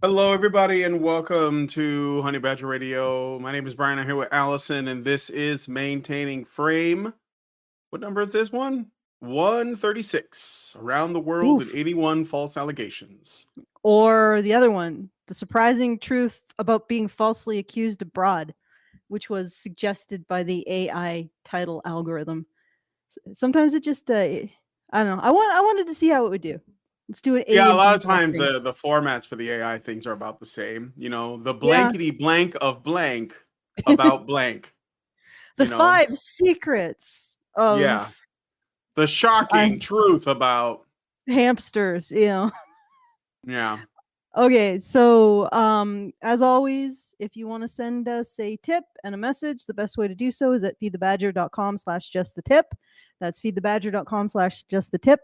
Hello, everybody, and welcome to Honey Badger Radio. My name is Brian. I'm here with Allison, and this is Maintaining Frame. What number is this one? 136. Around the world in Oof. 81 false allegations. Or the other one, the surprising truth about being falsely accused abroad, which was suggested by the AI title algorithm. Sometimes it just, I don't know. I wanted to see how it would do. Let's do an A Yeah, a and lot B of times testing. the formats for the AI things are about the same. You know, the Yeah, blankety blank of blank about blank. the You know, 5 secrets yeah. of The uh, shocking truth about, hamsters. yeah. Okay, so as always, if you want to send us a tip and a message, the best way to do so is at feedthebadger.com/justthetip. That's feedthebadger.com/justthetip.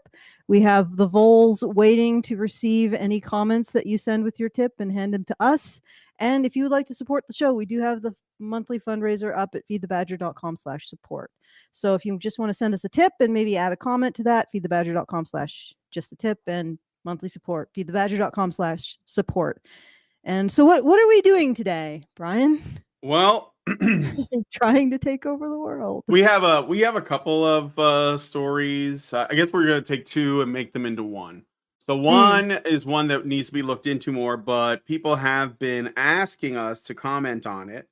We have the voles waiting to receive any comments that you send with your tip and hand them to us. And if you would like to support the show, we do have the monthly fundraiser up at feedthebadger.com/support. So if you just want to send us a tip and maybe add a comment to that, feedthebadger.com/justthetip, and monthly support, feedthebadger.com/support. And so what are we doing today, Brian? Well, Trying to take over the world. we have a couple of stories. I guess we're going to take two and make them into one. So Mm, one is one that needs to be looked into more, but people have been asking us to comment on it,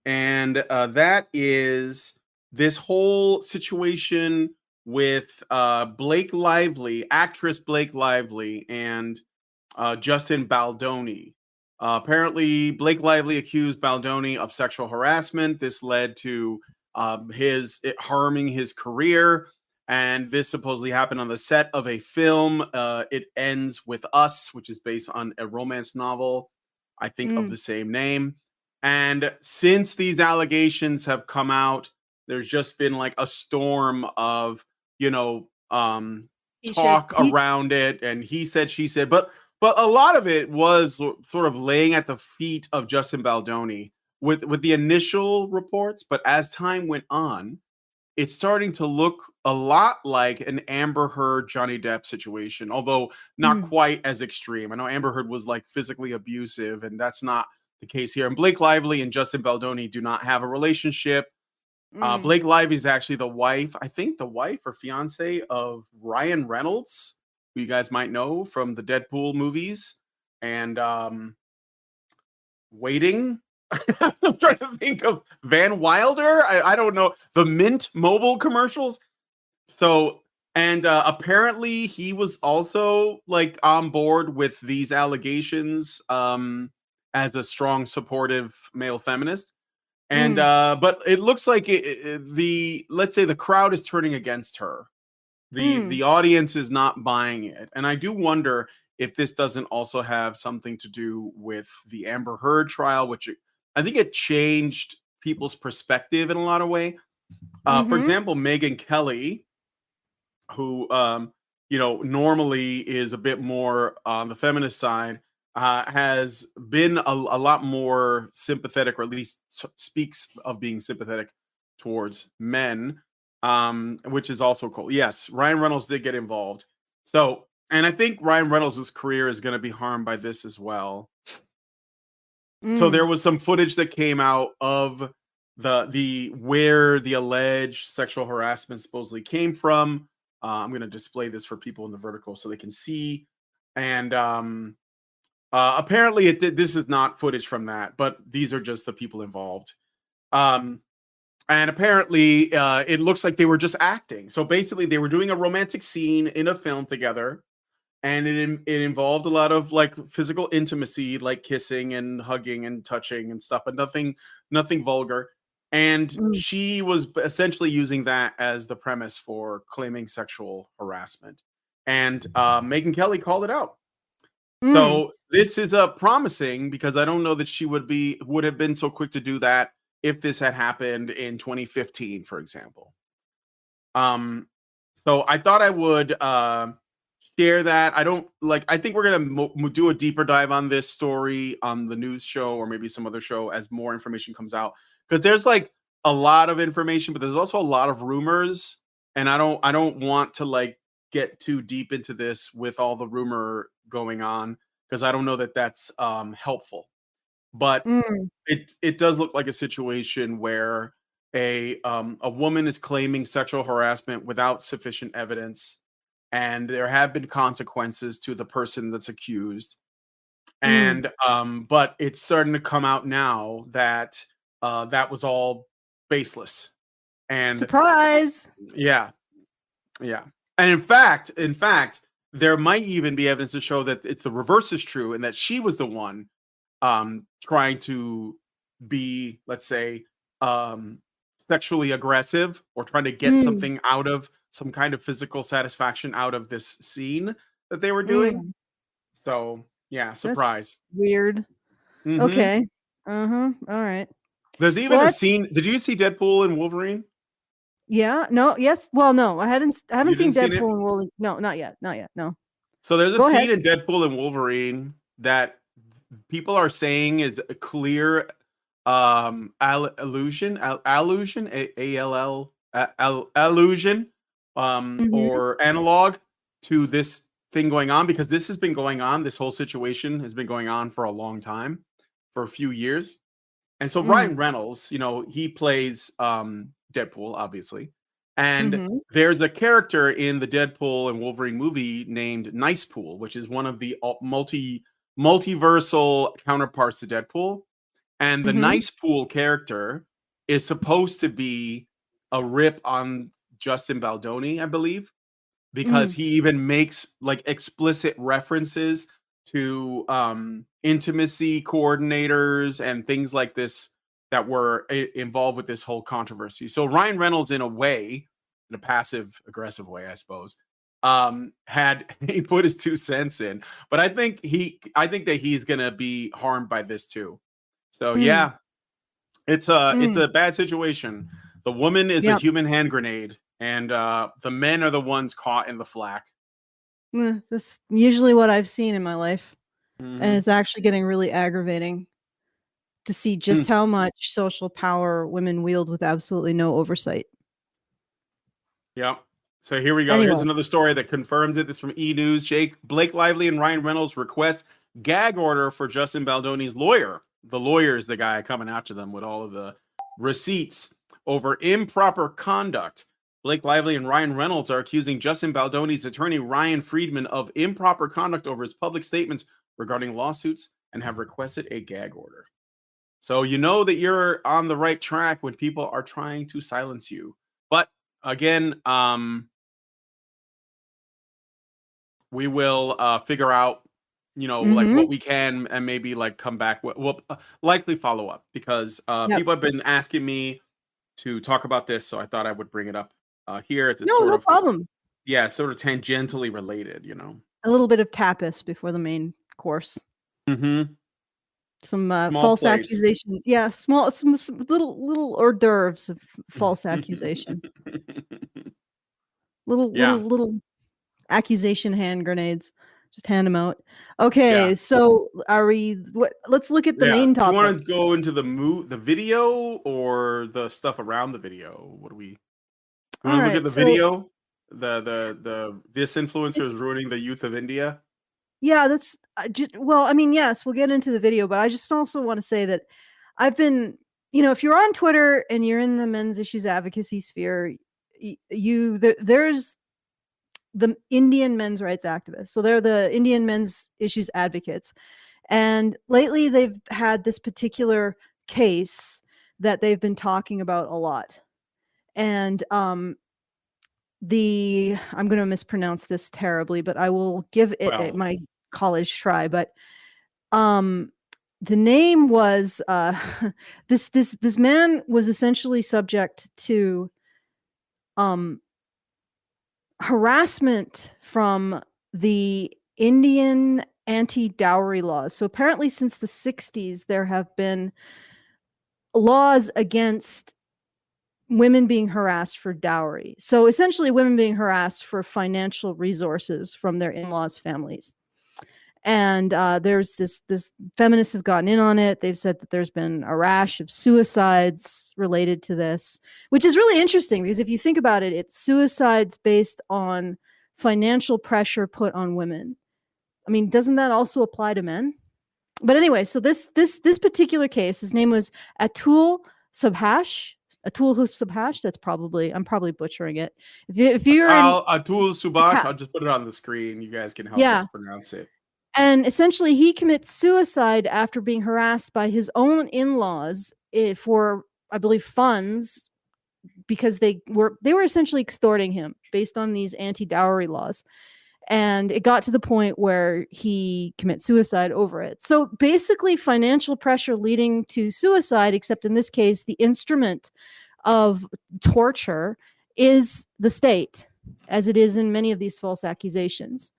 and that is this whole situation with Blake Lively, actress Blake Lively, and Justin Baldoni. Apparently, Blake Lively accused Baldoni of sexual harassment. This led to it harming his career, and this supposedly happened on the set of a film. It Ends with Us, which is based on a romance novel, I think, of mm. the same name. And since these allegations have come out, there's just been like a storm of, you know, He said talk he. around it, and he said, she said, but a lot of it was sort of laying at the feet of Justin Baldoni with the initial reports. But as time went on, it's starting to look a lot like an Amber Heard Johnny Depp situation, although not Mm, quite as extreme. I know Amber Heard was like physically abusive, and that's not the case here. And Blake Lively and Justin Baldoni do not have a relationship. mm. Blake Lively is actually the wife, I think, the wife or fiance of Ryan Reynolds, who you guys might know from the Deadpool movies and Waiting. I'm trying to think of Van Wilder. I don't know, the Mint Mobile commercials. So, and apparently he was also like on board with these allegations as a strong supportive male feminist. And Mm, but it looks like the let's say the crowd is turning against her. The mm. audience is not buying it, and I do wonder if this doesn't also have something to do with the Amber Heard trial, which I think it changed people's perspective in a lot of way. For Mm-hmm. example, Megyn Kelly, who normally is a bit more on the feminist side, has been a lot more sympathetic, or at least speaks of being sympathetic towards men, which is also cool. Yes, Ryan Reynolds did get involved. So, and I think Ryan Reynolds' career is going to be harmed by this as well. So Mm. there was some footage that came out of the where the alleged sexual harassment supposedly came from. I'm going to display this for people in the vertical so they can see. And apparently, this is not footage from that, but these are just the people involved. Um, and apparently, it looks like they were just acting. So basically, they were doing a romantic scene in a film together, and it involved a lot of like physical intimacy, like kissing and hugging and touching and stuff, but nothing vulgar. And Mm. she was essentially using that as the premise for claiming sexual harassment. And Megyn Kelly called it out. Mm. So this is promising, because I don't know that she would have been so quick to do that if this had happened in 2015, for example. Um, so I thought I would share that. I think we're gonna do a deeper dive on this story on the news show, or maybe some other show, as more information comes out, because there's like a lot of information, but there's also a lot of rumors, and I don't want to like get too deep into this with all the rumor going on, because I don't know that that's helpful. But Mm, it does look like a situation where a woman is claiming sexual harassment without sufficient evidence, and there have been consequences to the person that's accused. mm. And but it's starting to come out now that that was all baseless. And Surprise. yeah, yeah. And in fact, there might even be evidence to show that it's the reverse is true, and that she was the one trying to be, let's say, um sexually aggressive, or trying to get Mm, something out of some kind of physical satisfaction out of this scene that they were doing. mm. So yeah, That's surprise. weird. Hmm. Okay. Uh-huh. All right. There's even Well, a scene. Did you see Deadpool and Wolverine? yeah. No. Yes. Well, no. I haven't You seen didn't see it? Deadpool and Rolling. No, not yet. Not yet. No. So there's a Go ahead. scene in Deadpool and Wolverine that people are saying is a clear allusion, allusion, Mhm. or analog to this thing going on, because this has been going on. This whole situation has been going on for a long time, for a few years. And so Mm. Ryan Reynolds, he plays Deadpool, obviously. And Mhm. there's a character in the Deadpool and Wolverine movie named Nice Pool, which is one of the multiversal counterparts to Deadpool. And the Mhm. Nice Pool character is supposed to be a rip on Justin Baldoni, I believe, because Mm. he even makes like explicit references to intimacy coordinators and things like this that were involved with this whole controversy. So Ryan Reynolds, in a way, in a passive aggressive way, I suppose, had he put his 2 cents in. But I think that he's gonna be harmed by this too. So Mm. yeah, it's Mm. a bad situation. The woman is a Yep. human hand grenade, and the men are the ones caught in the flack. That's usually what I've seen in my life, and Mhm. it's actually getting really aggravating to see just Hmm. how much social power women wield with absolutely no oversight. Yeah. So here we go. Here's Anyway. another story that confirms it. This is from E News. Blake Lively and Ryan Reynolds request gag order for Justin Baldoni's lawyer. The lawyer is the guy coming after them with all of the receipts over improper conduct. Blake Lively and Ryan Reynolds are accusing Justin Baldoni's attorney Ryan Friedman of improper conduct over his public statements regarding lawsuits, and have requested a gag order. So you know that you're on the right track when people are trying to silence you. But again, we will figure out, like Mhm. what we can, and maybe like come back. We'll likely follow up, because Yep. people have been asking me to talk about this, so I thought I would bring it up here. It's No, sort no of, problem. yeah, sort of tangentially related. A little bit of tapas before the main course. Hmm. Some Small false plates. accusation. Yeah, some little hors d'oeuvres of false accusation. Little little Yeah, little accusation hand grenades. Just hand them out. yeah. Okay, so are we? Let's look at the Yeah. main Do you topic. want to go into the video, or the stuff around the video? What do we? You All want to look at right, the so video? This influencer is this, ruining the youth of India. yeah, that's well. I mean, yes, we'll get into the video, but I just also want to say that I've been, if you're on Twitter and you're in the men's issues advocacy sphere, there's the Indian men's rights activists. So they're the Indian men's issues advocates. And lately they've had this particular case that they've been talking about a lot. And I'm going to mispronounce this terribly, but I will give it Well, my college try. But um, the name was this man was essentially subject to um, harassment from the Indian anti-dowry laws. So apparently since the 60s there have been laws against women being harassed for dowry. So essentially women being harassed for financial resources from their in-laws' families. And there's this feminists have gotten in on it. They've said that there's been a rash of suicides related to this, which is really interesting because if you think about it, it's suicides based on financial pressure put on women. mean, doesn't that also apply to men? But anyway, so this particular case, his name was Atul Subhash. Subhash. I'm probably butchering it. If you're in Atul Subhash, I'll just put it on the screen. You guys can help us pronounce it. And essentially, he commits suicide after being harassed by his own in-laws for, I believe, funds, because they were essentially extorting him based on these anti-dowry laws. And it got to the point where he commits suicide over it. So basically, financial pressure leading to suicide, except in this case, the instrument of torture is the state, as it is in many of these false accusations.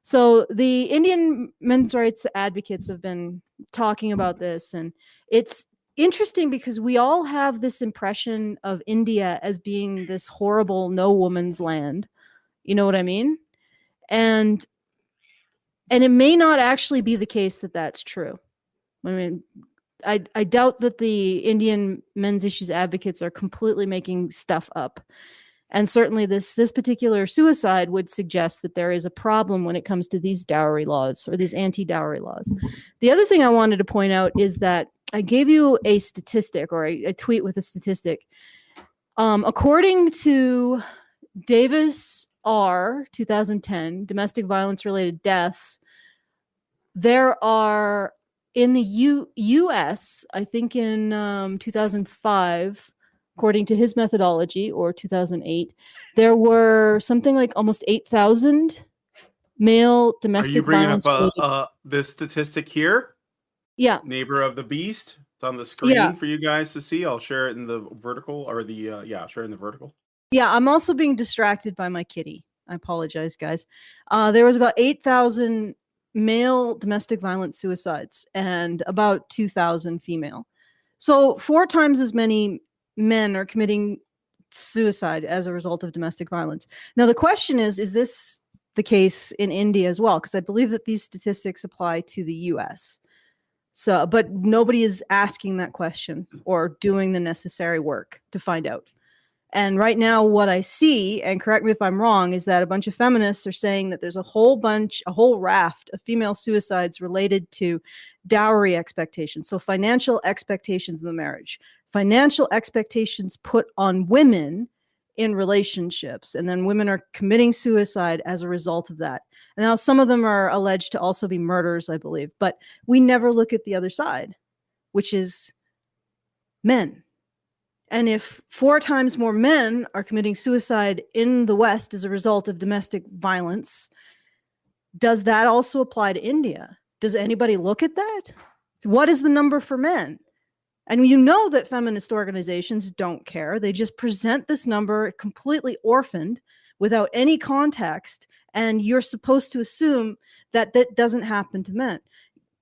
So the Indian men's rights advocates have been talking about this, and it's interesting because we all have this impression of India as being this horrible no woman's land. You know what I mean? And it may not actually be the case that that's true. I mean, I doubt that the Indian men's issues advocates are completely making stuff up. And certainly this particular suicide would suggest that there is a problem when it comes to these dowry laws, or these anti-dowry laws. The other thing I wanted to point out is that I gave you a statistic, or a tweet with a statistic. According to Davis R. 2010, domestic violence related deaths, there are in the U.S., I think in 2005, according to his methodology, or 2008, there were something like almost 8,000 male domestic violence. Are you bringing up this statistic here? Yeah. Neighbor of the Beast. It's on the screen for you guys to see. I'll share it in the vertical, or the share it in the vertical. Yeah, I'm also being distracted by my kitty. I apologize, guys. There was about 8,000 male domestic violence suicides and about 2,000 female. So 4 times as many men are committing suicide as a result of domestic violence. Now, the question is this the case in India as well? Because I believe that these statistics apply to the US. So, but nobody is asking that question or doing the necessary work to find out. And right now, what I see, and correct me if I'm wrong, is that a bunch of feminists are saying that there's a whole raft of female suicides related to dowry expectations. So financial expectations in the marriage, financial expectations put on women in relationships, and then women are committing suicide as a result of that. And now some of them are alleged to also be murders, I believe, but we never look at the other side, which is men. And if 4 times more men are committing suicide in the West as a result of domestic violence, does that also apply to India? Does anybody look at that? What is the number for men? And you know that feminist organizations don't care. They just present this number completely orphaned without any context. And you're supposed to assume that that doesn't happen to men.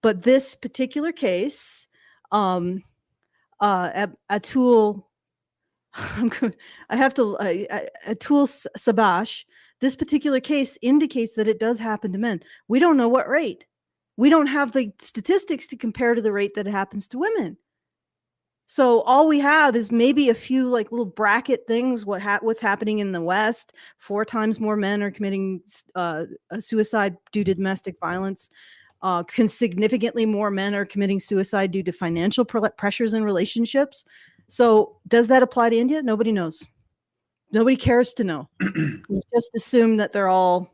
But this particular case, Atul Subhash, this particular case indicates that it does happen to men. We don't know what rate. We don't have the statistics to compare to the rate that it happens to women. So all we have is maybe a few like little bracket things. What's happening in the West? 4 times more men are committing suicide due to domestic violence. Significantly more men are committing suicide due to financial pressures in relationships. So does that apply to India? Nobody knows. Nobody cares to know. We just assume that they're all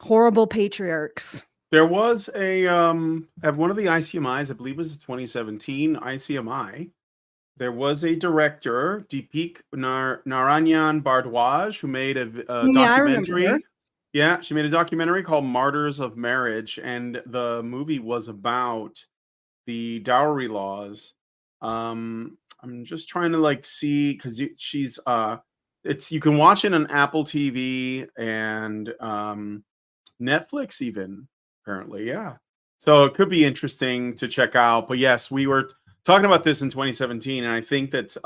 horrible patriarchs. There was at one of the ICMIs, I believe it was 2017 ICMI, there was a director, Deepik Narayan Bardwaj, who made a documentary. Yeah, she made a documentary called Martyrs of Marriage, and the movie was about the dowry laws. I'm just trying to see, because she's you can watch it on Apple TV and Netflix even, apparently. Yeah, so it could be interesting to check out. But yes, we were talking about this in 2017, and I think that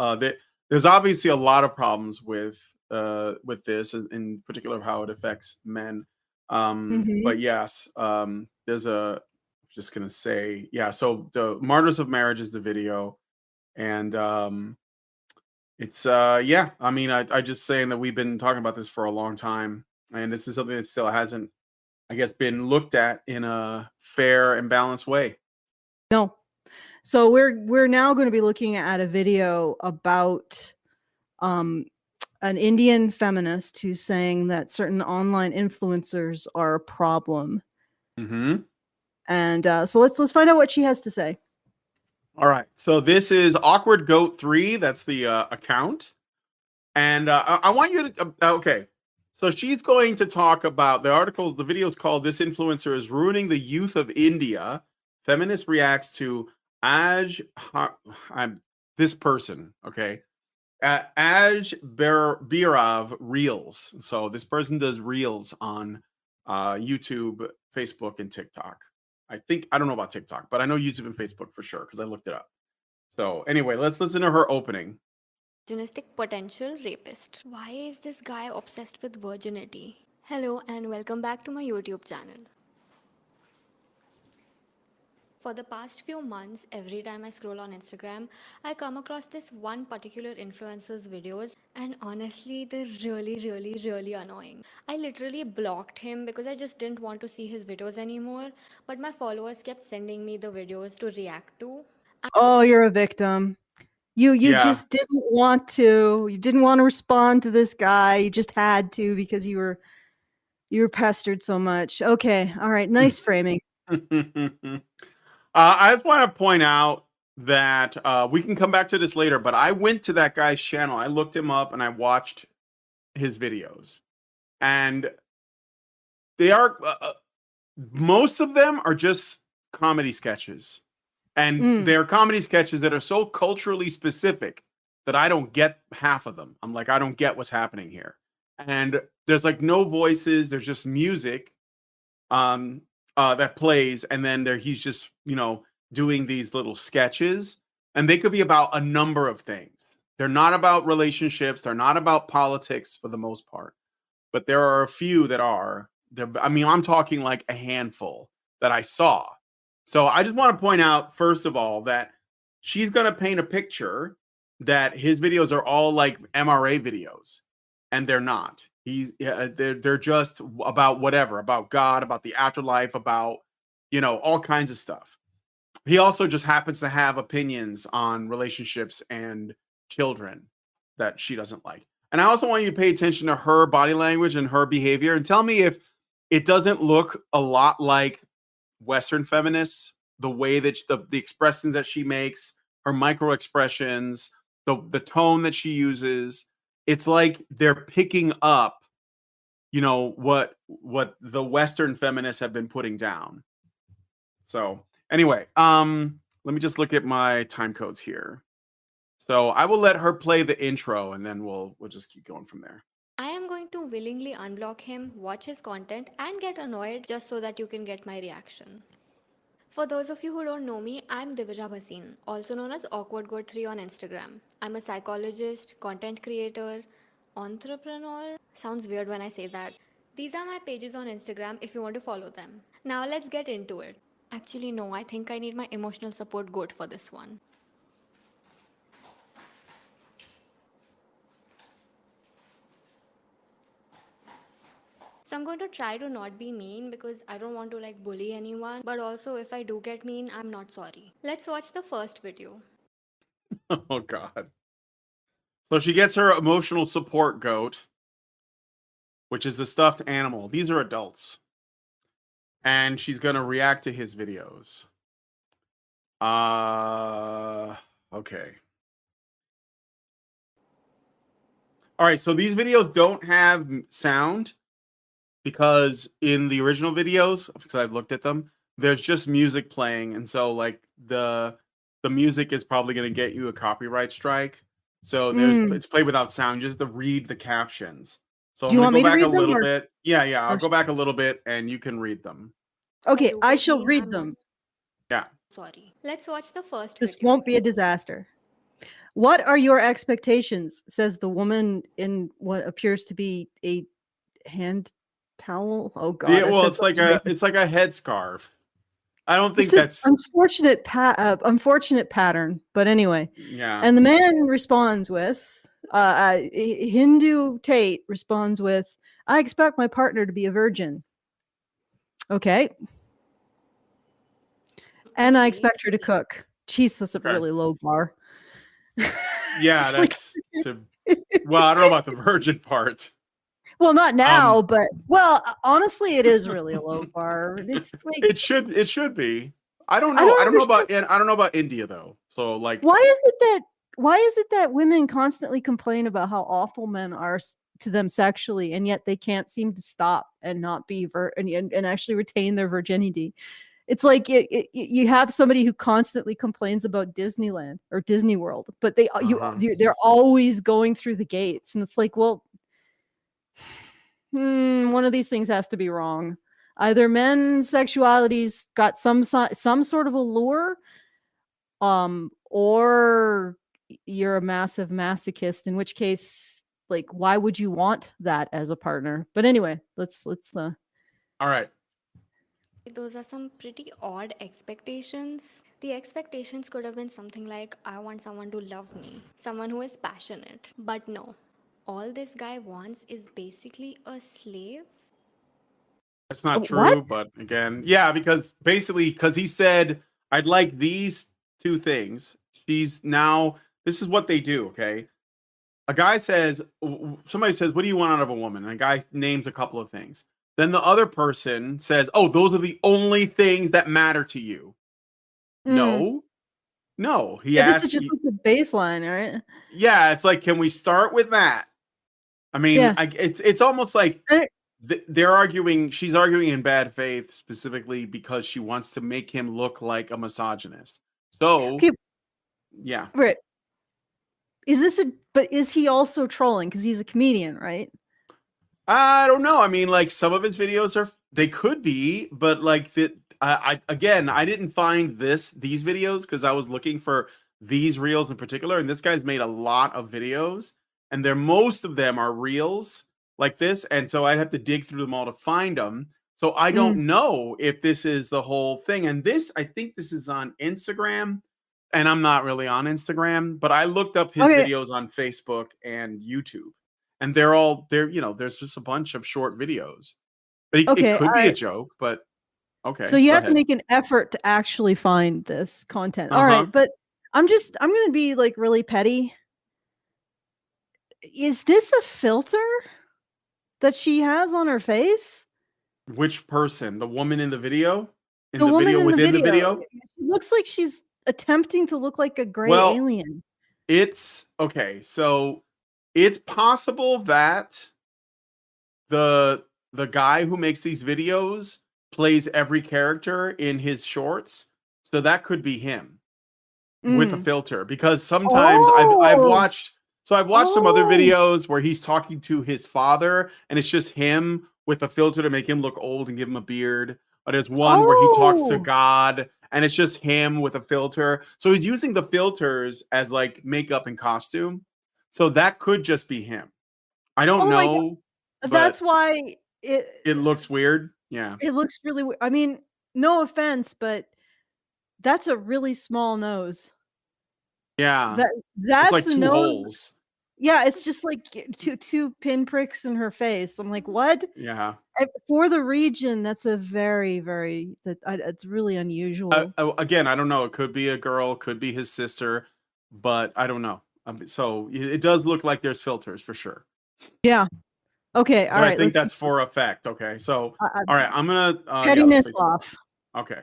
there's obviously a lot of problems with this, in particular how it affects men. But yes, there's just gonna say, yeah, so the Martyrs of Marriage is the video, and it's yeah, I mean, I just saying that we've been talking about this for a long time, and this is something that still hasn't I guess, been looked at in a fair and balanced way. No. So we're now going to be looking at a video about an Indian feminist who's saying that certain online influencers are a problem. Mm-hmm. And so let's find out what she has to say. All right. So this is Awkward Goat 3. That's the account. And I want you to, okay. So she's going to talk about the video is called This Influencer is Ruining the Youth of India. Feminist reacts to this person, okay? Birav Reels. So this person does Reels on YouTube, Facebook, and TikTok. I don't know about TikTok, but I know YouTube and Facebook for sure because I looked it up. So anyway, let's listen to her opening. Misogynistic potential rapist. Why is this guy obsessed with virginity? Hello and welcome back to my YouTube channel. For the past few months, every time I scroll on Instagram, I come across this one particular influencer's videos, and honestly, they're really annoying. I literally blocked him because I just didn't want to see his videos anymore, but my followers kept sending me the videos to react to. Oh, you're a victim. You just didn't want to. You didn't want to respond to this guy. You just had to because you were pestered so much. Okay. All right. Nice framing. I just want to point out that we can come back to this later, but I went to that guy's channel. I looked him up and I watched his videos. And they are, most of them are just comedy sketches. And they're comedy sketches that are so culturally specific that I don't get half of them. I'm like, I don't get what's happening here. And there's like no voices. There's just music that plays. And then he's just, doing these little sketches. And they could be about a number of things. They're not about relationships. They're not about politics for the most part. But there are a few that are. I'm talking like a handful that I saw. So I just want to point out, first of all, that she's going to paint a picture that his videos are all like MRA videos, and they're not. They're just about whatever, about God, about the afterlife, about, all kinds of stuff. He also just happens to have opinions on relationships and children that she doesn't like. And I also want you to pay attention to her body language and her behavior and tell me if it doesn't look a lot like Western feminists, the way that the expressions that she makes, her micro expressions, the tone that she uses. It's like they're picking up, what the Western feminists have been putting down. So anyway, let me just look at my time codes here. So I will let her play the intro and then we'll just keep going from there. I am going to willingly unblock him, watch his content, and get annoyed just so that you can get my reaction. For those of you who don't know me, I'm Divya Bhasin, also known as Awkward Goat 3 on Instagram. I'm a psychologist, content creator, entrepreneur. Sounds weird when I say that. These are my pages on Instagram if you want to follow them. Now let's get into it. Actually, no, I think I need my emotional support goat for this one. So I'm going to try to not be mean because I don't want to bully anyone. But also if I do get mean, I'm not sorry. Let's watch the first video. Oh God. So she gets her emotional support goat, which is a stuffed animal. These are adults. And she's going to react to his videos. Okay. All right, so these videos don't have sound because in the original videos, because I've looked at them, there's just music playing, and so the music is probably going to get you a copyright strike. So it's played without sound. You just have to read the captions. So Do you I'm want going me to to go back read a them? little bit. Yeah. I'll go back a little bit, and you can read them. Okay, I shall read them. Yeah. Sorry. Let's watch the first This video. won't be a disaster. What are your expectations? Says the woman in what appears to be a hand towel. Oh God! Yeah, well, it's like a headscarf. I don't think that's unfortunate pattern. But anyway, yeah. And the man responds with, Hindu Tate responds with, "I expect my partner to be a virgin." Okay. And I Okay. expect her to cook. Jeez, that's a Okay. really low bar. Yeah, It's like- that's well, I don't know about the virgin part. well, not now, Um, but well, honestly, it is really a low bar. It's like it should be. I don't I know. don't understand. I don't know about India though. So like, Why is it that women constantly complain about how awful men are to them sexually, and yet they can't seem to stop and not be and actually retain their virginity? It's like you have somebody who constantly complains about Disneyland or Disney World, but they're always going through the gates, and it's like, well, one of these things has to be wrong. Either men's sexuality's got some sort of allure, or you're a massive masochist, in which case, like, why would you want that as a partner? But anyway, let's all right. Those are some pretty odd expectations. The expectations could have been something like, I want someone to love me, someone who is passionate. But no, all this guy wants is basically a slave. That's not what? true, but again, yeah, because basically, because he said, I'd like these two things. She's now, this is what they do, okay? A guy says, somebody says, what do you want out of a woman? And a guy names a couple of things. Then the other person says, oh, those are the only things that matter to you. No, no. He Yeah, this is asked, just like the baseline, right? yeah, it's like, can we start with that? I mean, Yeah. it's almost like And they're arguing, she's arguing in bad faith specifically because she wants to make him look like a misogynist. So, okay, yeah. right. But is he also trolling? Because he's a comedian, right? I don't know. I mean, like some of his videos they could be, but like I again, I didn't find these videos because I was looking for these reels in particular, and this guy's made a lot of videos, and most of them are reels like this, and so I'd have to dig through them all to find them. So I don't know if this is the whole thing, and I think this is on Instagram, and I'm not really on Instagram, but I looked up his Okay. videos on Facebook and YouTube, and they're there's just a bunch of short videos, but it Okay. could All be a right. joke. But okay, So you go have to ahead. make an effort to actually find this content. All right, but I'm going to be like really petty. Is this a filter that she has on her face? Which person? The woman in the video? In The the woman video in the within the video. video? It looks like she's attempting to look like a gray Well, alien. it's okay. So it's possible that the the guy who makes these videos plays every character in his shorts. So that could be him with a filter, because sometimes I've Oh. watched some other videos where he's talking to his father and it's just him with a filter to make him look old and give him a beard. But there's one where he talks to God and it's just him with a filter. So he's using the filters as like makeup and costume. So that could just be him. I don't my God. know, That's but why it looks weird. Yeah. it looks really I mean, no offense, but that's a really small nose. Yeah. It's That's like a two nose. holes. Yeah, it's just like two pinpricks in her face. I'm like, what? Yeah. For the region, that's a very, very it's really unusual. Again, I don't know. It could be a girl, could be his sister, but I don't know. So it does look like there's filters for sure. Yeah. Okay. All But I right. think that's for a fact. Okay. So, all right. I'm going to. Pettiness off. Okay.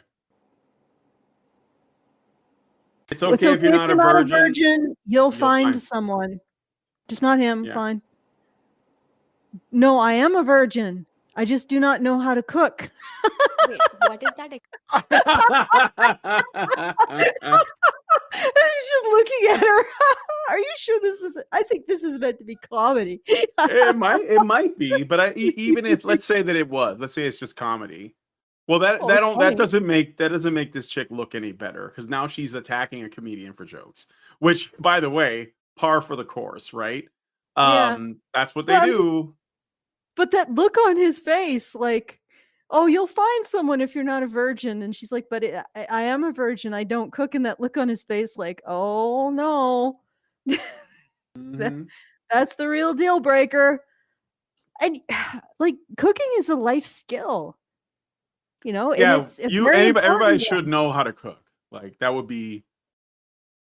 It's It's okay if you're not a virgin. You'll find someone. Just not him. Yeah. Fine. No, I am a virgin. I just do not know how to cook. Wait, what is that? He's just looking at her. Are you sure I think this is meant to be comedy. it might be, but even if, let's say that let's say it's just comedy. Well, that doesn't make this chick look any better, because now she's attacking a comedian for jokes, which, by the way, par for the course, right? That's what they do. But that look on his face, like, oh, you'll find someone if you're not a virgin. And she's like, but I am a virgin. I don't cook. And that look on his face, like, oh no, that's the real deal breaker. And like, cooking is a life skill. you know, and Yeah, it's very everybody important. should know how to cook. Like that would be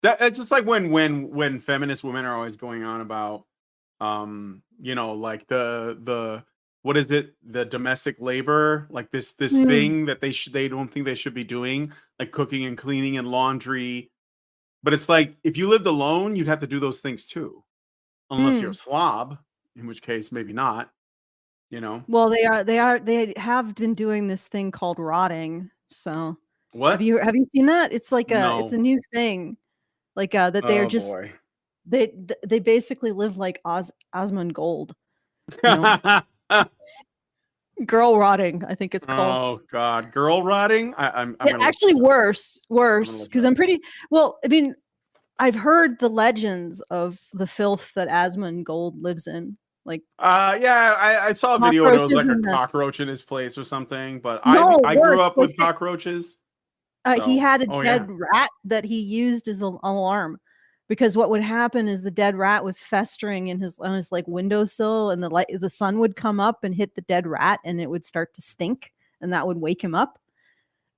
that. It's just like when feminist women are always going on about, like the what is it, the domestic labor, like this Mm, thing that they don't think they should be doing, like cooking and cleaning and laundry. But it's like if you lived alone, you'd have to do those things too, unless you're a mm. slob, in which case maybe not. You know Well, they have been doing this thing called rotting. So what? have you seen that? It's like it's a No. new thing. Like that they're Oh just boy. they basically live like Osmond Gold, you know. Girl rotting, I think it's called. Oh God, girl rotting. I'm Yeah, gonna look actually this up. I'm gonna worse, look it because up. I'm pretty well, I mean, I've heard the legends of the filth that Osmond Gold lives in. Like Yeah, I saw a video and it was cockroaches like a in the cockroach in his place or something. But no, I grew worse. up Like with cockroaches. he So had a oh yeah. dead rat that he used as an alarm, because what would happen is the dead rat was festering in his on his like windowsill, and the sun would come up and hit the dead rat, and it would start to stink, and that would wake him up.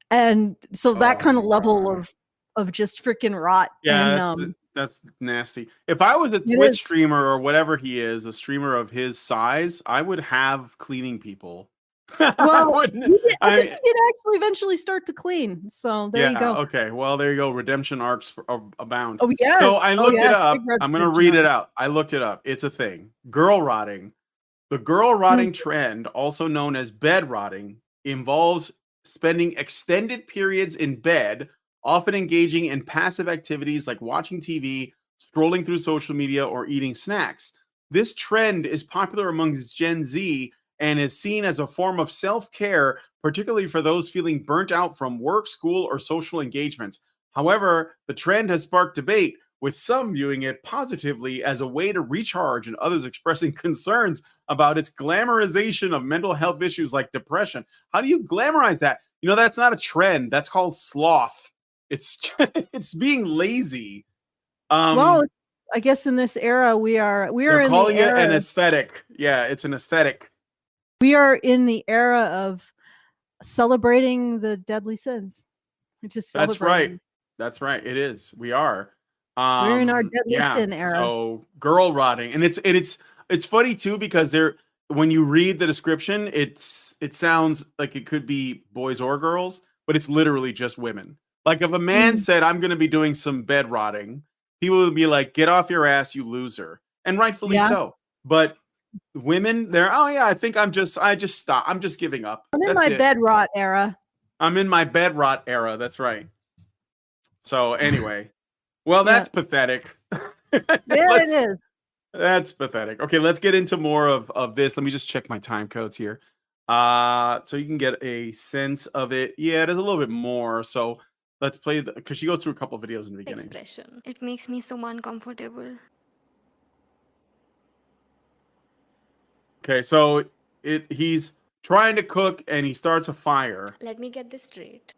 And so that Oh kind my of level God. of just freaking rot. Yeah, And that's nasty. If I was a it Twitch is. streamer or whatever he is, a streamer of his size, I would have cleaning people. I Well, wouldn't. I think I he did actually eventually start to clean. So there you Yeah, go. okay. Well, there you go. Redemption arcs abound. Oh So yes. I Oh looked it yes. Big up. red I'm going to redemption read arc. it out. I looked it up. It's a thing. Girl rotting. The girl Mm. rotting trend, also known as bed rotting, involves spending extended periods in bed, often engaging in passive activities like watching TV, scrolling through social media, or eating snacks. This trend is popular amongst Gen Z and is seen as a form of self care, particularly for those feeling burnt out from work, school, or social engagements. However, the trend has sparked debate, with some viewing it positively as a way to recharge and others expressing concerns about its glamorization of mental health issues like depression. How do you glamorize that? You know, that's not a trend. That's called sloth. It's it's being lazy. Well, Um, I guess in this era we are they're in the calling it era an aesthetic. Yeah, it's an aesthetic. we are in the era of celebrating the deadly sins. We're just That's celebrating right. them. That's right. It is. We are. We're in our deadly Yeah. sin era. So girl rotting. And it's funny too because they're when you read the description, it sounds like it could be boys or girls, but it's literally just women. Like if a man Mm. said, I'm gonna be doing some bed rotting, people would be like, get off your ass, you loser. And rightfully Yeah. so. But women, they're oh yeah, I just stop. I'm just giving up. I'm in That's my it. bed rot era. I'm in my bed rot era. That's right. So anyway, well, Yeah. that's pathetic. Yeah, let's it is. That's pathetic. Okay, let's get into more of this. Let me just check my time codes here. So you can get a sense of it. Yeah, there's a little bit more. So let's play because she goes through a couple videos in the beginning. Expression. It makes me so uncomfortable. Okay, so he's trying to cook and he starts a fire. Let me get this straight.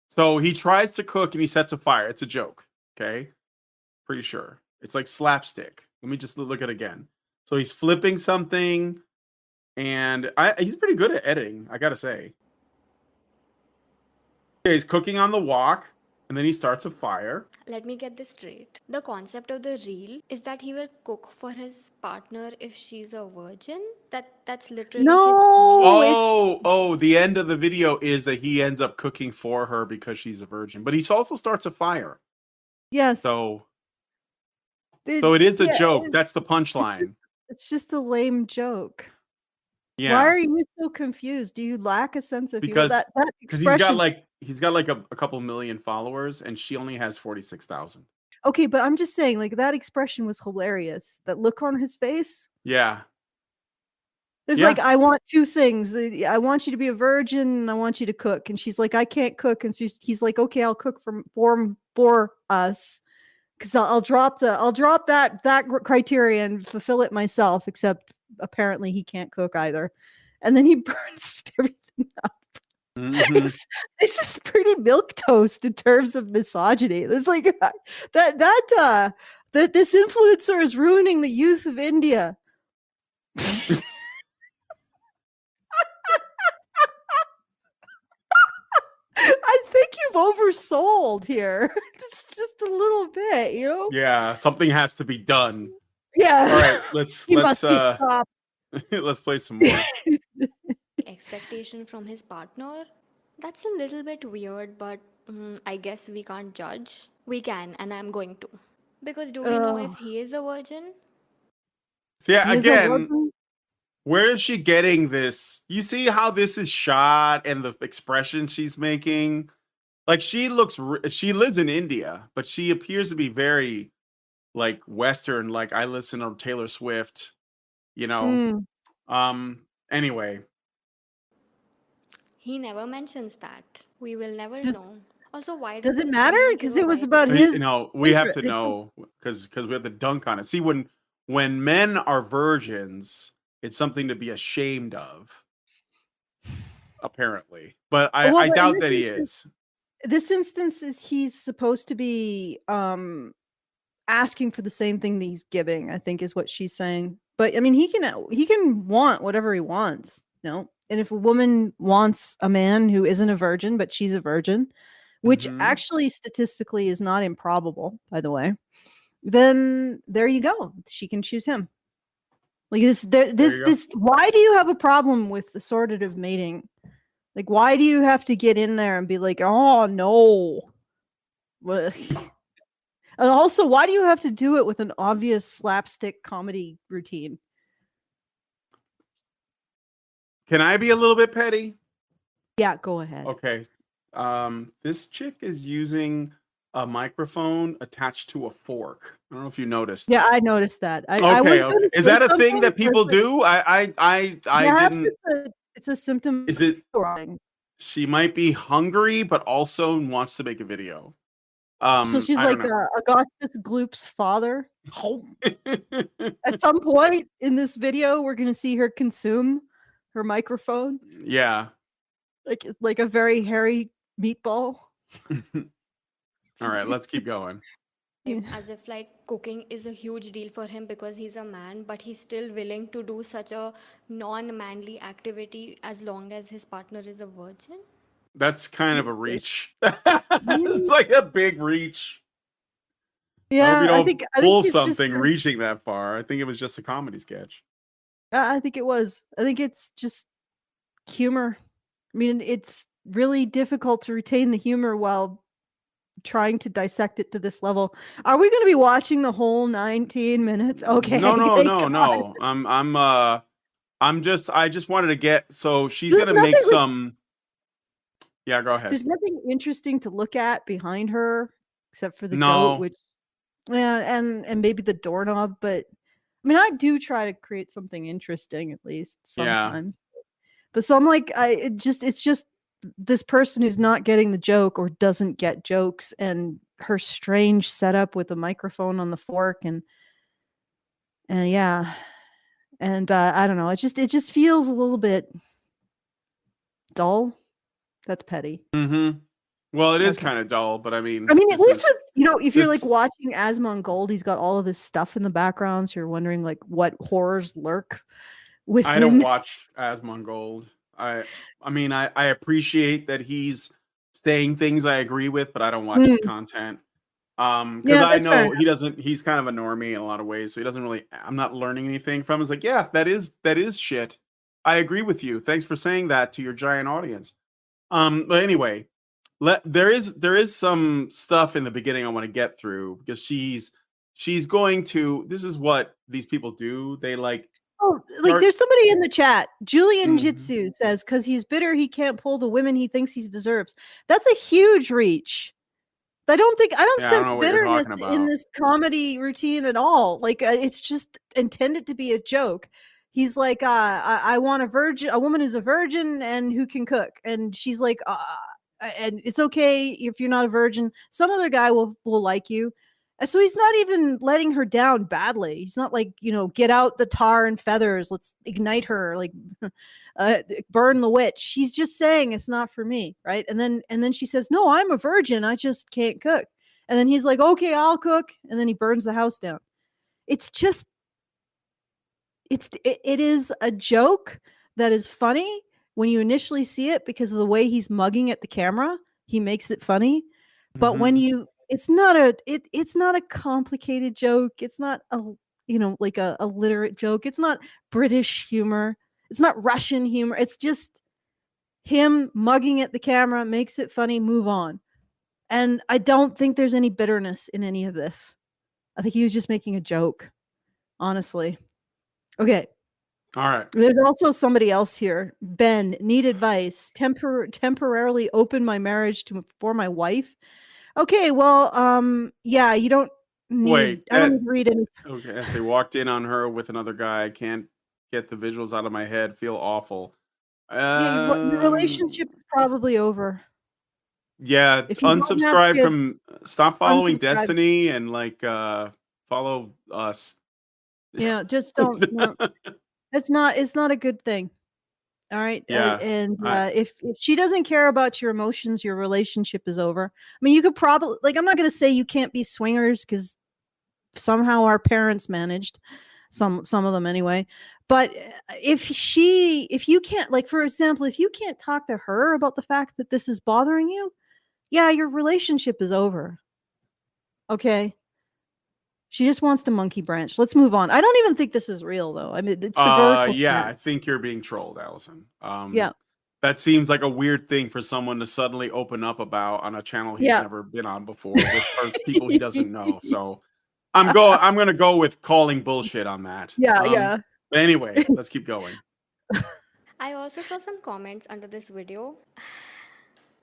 So he tries to cook and he sets a fire. It's a joke. Okay, pretty sure it's like slapstick. Let me just look at it again. So he's flipping something, and he's pretty good at editing, I gotta say. Okay, he's cooking on the wok, and then he starts a fire. Let me get this straight. The concept of the reel is that he will cook for his partner if she's a virgin. That's literally his No, it's The end of the video is that he ends up cooking for her because she's a virgin, but he also starts a fire. yes. So it is a joke. That's the It's punchline. it's just a lame joke. Yeah. Why are you so confused? Do you lack a sense of humor? Because That he's expression. got like a couple million followers and she only has 46,000. Okay, but I'm just saying, like that expression was hilarious. That look on his face. Yeah. It's Yeah. like, I want two things. I want you to be a virgin and I want you to cook. And she's like, I can't cook. And he's like, okay, I'll cook for us. Because I'll drop that criteria and fulfill it myself, except apparently he can't cook either. And then he burns everything up. Mhm. This is pretty milquetoast in terms of misogyny. It's like that this influencer is ruining the youth of India. you've oversold here. It's just a little bit, you know? Yeah, something has to be done. Yeah. All right, let's He must be stopped. let's play some more. Expectation from his partner? That's a little bit weird, but I guess we can't judge. We can, and I'm going to. Because do we know Oh, if he is a virgin? So yeah, he is a again, virgin? where is she getting this? You see how this is shot and the expression she's making? Like she lives in India, but she appears to be very like Western. Like I listen to Taylor Swift, you know. Mm. Anyway, He never mentions that. We will never Does, know. Also, why does does it the matter? scene give Because a it was vibe about that you his know, we have interest. to know because we have to dunk on it. See, when men are virgins, it's something to be ashamed of, apparently. But Well, I but in doubt that he is. this instance is he's supposed to be asking for the same thing that he's giving, I think is what she's saying. But I mean, he can want whatever he wants, you know. And if a woman wants a man who isn't a virgin, but she's a virgin, which Mhm. actually statistically is not improbable, by the way, then there you go. She can choose him. Like There you go. this. Why do you have a problem with assortative mating? Like, why do you have to get in there and be like, oh no? Well, and also, why do you have to do it with an obvious slapstick comedy routine? Can I be a little bit petty? Yeah, go ahead. Okay. This chick is using a microphone attached to a fork. I don't know if you noticed. Yeah, I noticed that. I Okay, was okay. going to Is say that a thing something, that but people do? I perhaps didn't. it's a symptom Is it? of wrong. She might be hungry, but also wants to make a video. So she's I don't like know. Augustus Gloop's father. At some point in this video, we're going to see her consume her microphone Yeah. like a very hairy meatball. All right, let's keep going. Yeah. as if like cooking is a huge deal for him because he's a man, but he's still willing to do such a non-manly activity as long as his partner is a virgin? That's kind of a reach. It's like a big reach. I hope you Yeah, don't I think pull he's just something reaching that far. I think it was just a comedy sketch. I think it was. I think it's just humor. I mean, it's really difficult to retain the humor while trying to dissect it to this level. Are we going to be watching the whole 19 minutes? Okay, No, no, thank no, God. no. I just wanted to get so she's There's gonna make nothing like some. Yeah, go ahead. there's nothing interesting to look at behind her except for the goat, No, which yeah, and maybe the doorknob, but I mean, I do try to create something interesting at least yeah, sometimes. But so I'm like, it's just this person who's not getting the joke or doesn't get jokes, and her strange setup with the microphone on the fork, and yeah, and I don't know, it just feels a little bit dull. That's petty. mm-hmm. Well, it is Okay. kind of dull, but I I mean, mean, at this least is with if you're like this. watching Asmongold, he's got all of this stuff in the background, so you're wondering like what horrors lurk I don't within. watch Asmongold. I mean, I appreciate that he's saying things I agree with, but I don't watch his Mm, content. Because yeah, I that's fair know enough. he's kind of a normie in a lot of ways, so he doesn't really. I'm not learning anything from. It's like, yeah, that is shit. I agree with you. Thanks for saying that to your giant audience. But anyway, there is some stuff in the beginning I want to get through because she's going to. This is what these people do. They like Oh, like start. there's somebody in the chat. Julian Mhm. Jitsu says, because he's bitter, he can't pull the women he thinks he deserves. That's a huge reach. I don't Yeah, I don't sense know what you're bitterness talking in about. this comedy routine at all. Like it's just intended to be a joke. He's like, I want a woman who's a virgin and who can cook. And she's like, and it's okay if you're not a virgin. Some other guy will like you. And so he's not even letting her down badly. He's not like, get out the tar and feathers. Let's ignite her. Like, burn the witch. He's just saying it's not for me, right? And then she says, "No, I'm a virgin. I just can't cook." And then he's like, "Okay, I'll cook." And then he burns the house down. It's just it is a joke that is funny when you initially see it because of the way he's mugging at the camera, he makes it funny. But when Mhm. it's not a complicated joke. It's not a like a literate joke. It's not British humor. It's not Russian humor. It's just him mugging at the camera, makes it funny, move on. And I don't think there's any bitterness in any of this. I think he was just making a joke, honestly. Okay. All right. There's also somebody else here. Ben, need advice. Temporarily open my marriage for my wife. Okay, well, yeah, you don't need. Wait, I don't need to read any. okay, as they walked in on her with another guy, I can't get the visuals out of my head. Feel awful. Yeah, your Um, relationship is probably over. yeah, If you don't have unsubscribe kids, from stop following unsubscribe. Destiny and follow us. Yeah, just don't. No, it's not a good thing. All right, Yeah, and I if she doesn't care about your emotions, your relationship is over. I mean, you could probably I'm not going to say you can't be swingers because somehow our parents managed some of them anyway. But if you can't, like, for example, if you can't talk to her about the fact that this is bothering you, yeah, your relationship is over. Okay. She just wants to monkey branch. Let's move on. I don't even think this is real though. I mean, it's the vertical yeah, snap. I think you're being trolled, Allison. Yeah. That seems like a weird thing for someone to suddenly open up about on a channel he's Yeah. never been on before with people he doesn't know. So I'm gonna go with calling bullshit on that. Yeah, yeah. But anyway, let's keep going. I also saw some comments under this video.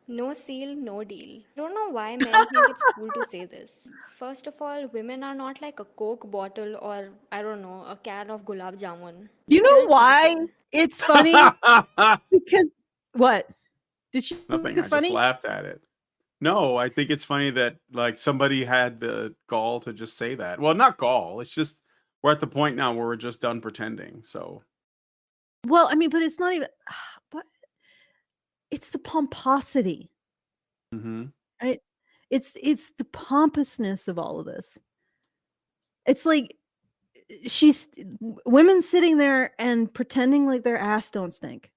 No seal, no deal. Don't know why men think it's cool to say this. First of all, women are not like a Coke bottle or, I don't know, a can of gulab jamun. Do you We know are why people. it's funny? Because what? Did she Nothing. find it I just funny? laughed at it. No, I think it's funny that like somebody had the gall to just say that. Well, not gall. It's just we're at the point now where we're just done pretending. So Well, I mean, but it's not even but it's the pomposity, mhm. right? It's the pompousness of all of this. It's like she's women sitting there and pretending like their ass don't stink.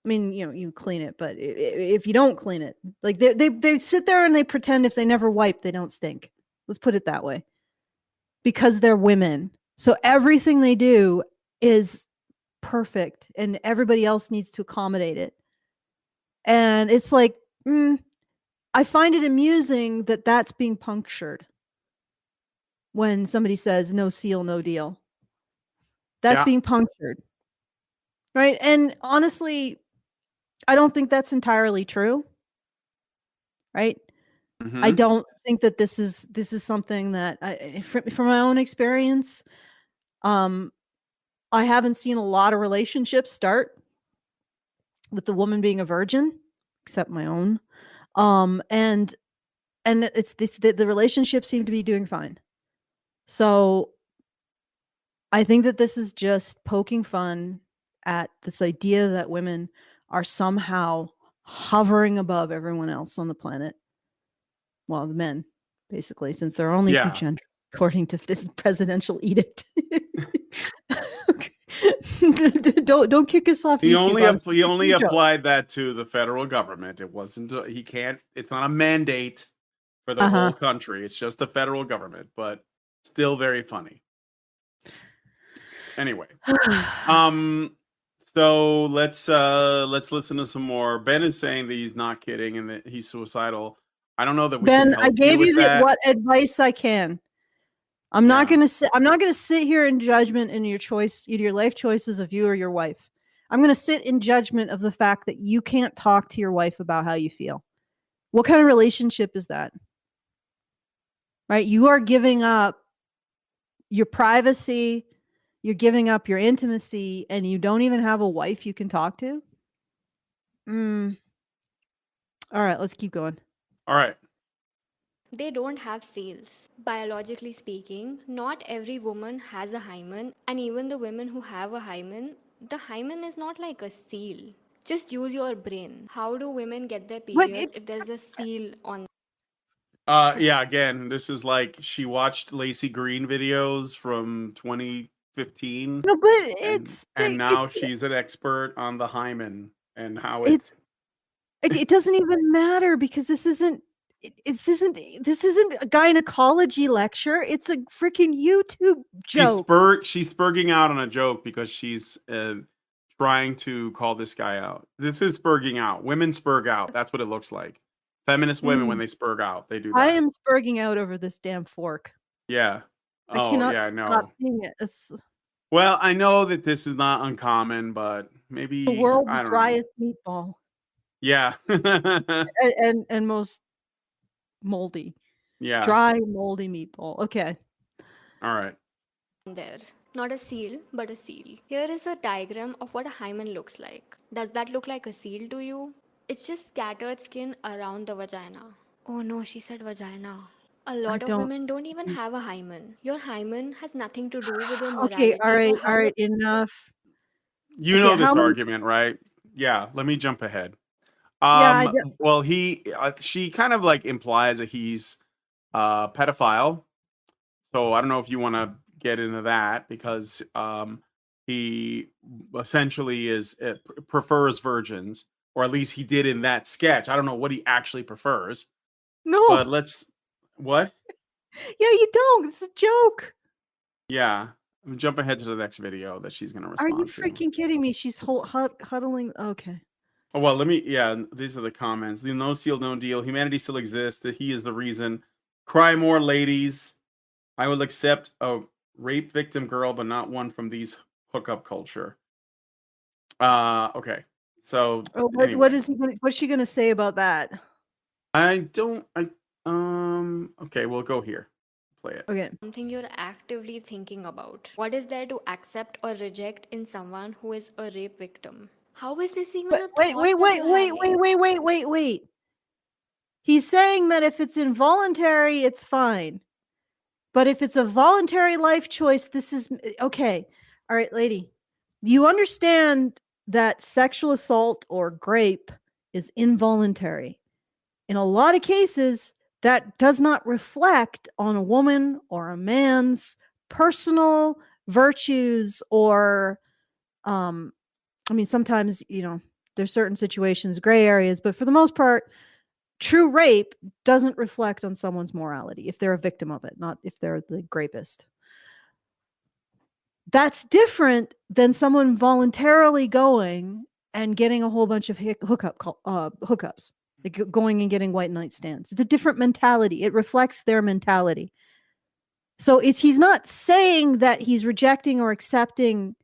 I mean, you clean it, but if you don't clean it, like they sit there and they pretend if they never wipe, they don't stink. Let's put it that way. Because they're women. So everything they do is perfect and everybody else needs to accommodate it. And it's like, I find it amusing that that's being punctured when somebody says no seal, no deal. That's Yeah. being punctured. Right? And honestly, I don't think that's entirely true. Right? I Mhm. don't think that this is something that from my own experience, I haven't seen a lot of relationships start with the woman being a virgin, except my own. And it's the relationship seemed to be doing fine. So I think that this is just poking fun at this idea that women are somehow hovering above everyone else on the planet. Well, the men, basically, since there are only two Yeah. genders, according to the presidential edict. Don't kick us off YouTube. He only It's a joke. applied that to the federal government. It wasn't he can't it's not a mandate for the Uh-huh. whole country. It's just the federal government, but still very funny. Anyway, so let's listen to some more. Ben is saying that he's not kidding and that he's suicidal. I don't know that we can Ben, I help you gave with you that. what advice I can. I'm not Yeah. gonna sit here in judgment in your life choices of you or your wife. I'm gonna sit in judgment of the fact that you can't talk to your wife about how you feel. What kind of relationship is that? Right? You are giving up your privacy, you're giving up your intimacy, and you don't even have a wife you can talk to? All right, let's keep going. All right. They don't have seals. Biologically speaking, not every woman has a hymen, and even the women who have a hymen, the hymen is not like a seal. Just use your brain. How do women get their But periods it if there's a seal on? Yeah, again, this is like she watched Lacey Green videos from 2015 no, but and now she's an expert on the hymen and how it's It doesn't even matter because this isn't a gynecology lecture. It's a freaking YouTube joke. She's spurging out on a joke because she's trying to call this guy out. This is spurging out. Women spurg out. That's what it looks like. Feminist women, when they spurg out, they do that. I am spurging out over this damn fork. Yeah. I Oh, cannot yeah, I stop know. seeing it. It's Well, I know that this is not uncommon, but maybe the world's I don't know. driest meatball Yeah. and most moldy. Yeah. Dry, moldy meatball. Okay. All right. there. Not a seal, but a seal. Here is a diagram of what a hymen looks like. Does that look like a seal to you? It's just scattered skin around the vagina. Oh no, she said vagina. A lot of women don't even have a hymen. Your hymen has nothing to do with your morality Okay, or how all right, enough. You Okay, know this how many- argument, right? Yeah, let me jump ahead. Yeah, Well, she kind of like implies that he's a pedophile. So I don't know if you want to get into that because he essentially prefers virgins, or at least he did in that sketch. I don't know what he actually prefers, no. but what? Yeah, you don't. It's a joke. Yeah, I'm jump ahead to the next video that she's gonna Are respond you to. freaking kidding me? She's huddling. Okay. Oh, well, these are the comments. The no seal, no deal. Humanity still exists. That he is the reason. Cry more, ladies. I will accept a rape victim girl, but not one from these hookup culture. Okay. So What anyway, what's she gonna say about that? okay, we'll go here. Play it. Okay. something you're actively thinking about. What is there to accept or reject in someone who is a rape victim? How is this even But a thought that you're having? wait. He's saying that if it's involuntary, it's fine. But if it's a voluntary life choice, this is okay. All right, lady. You understand that sexual assault or grape is involuntary. In a lot of cases, that does not reflect on a woman or a man's personal virtues or I mean, sometimes, there's certain situations, gray areas, but for the most part, true rape doesn't reflect on someone's morality if they're a victim of it, not if they're the rapist. That's different than someone voluntarily going and getting a whole bunch of hookups, like going and getting white night stands. It's a different mentality. It reflects their mentality. So he's not saying that he's rejecting or accepting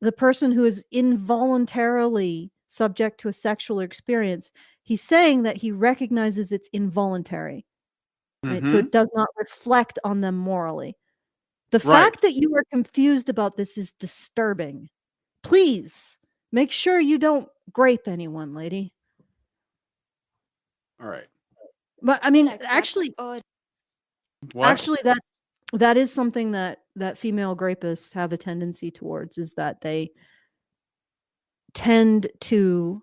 the person who is involuntarily subject to a sexual experience. He's saying that he recognizes it's involuntary, right? So it does not reflect on them morally. The fact that you are confused about this is disturbing. Please make sure you don't grape anyone, lady. All right. But I mean, Accept actually, or that is something that female grapists have a tendency towards, is that they tend to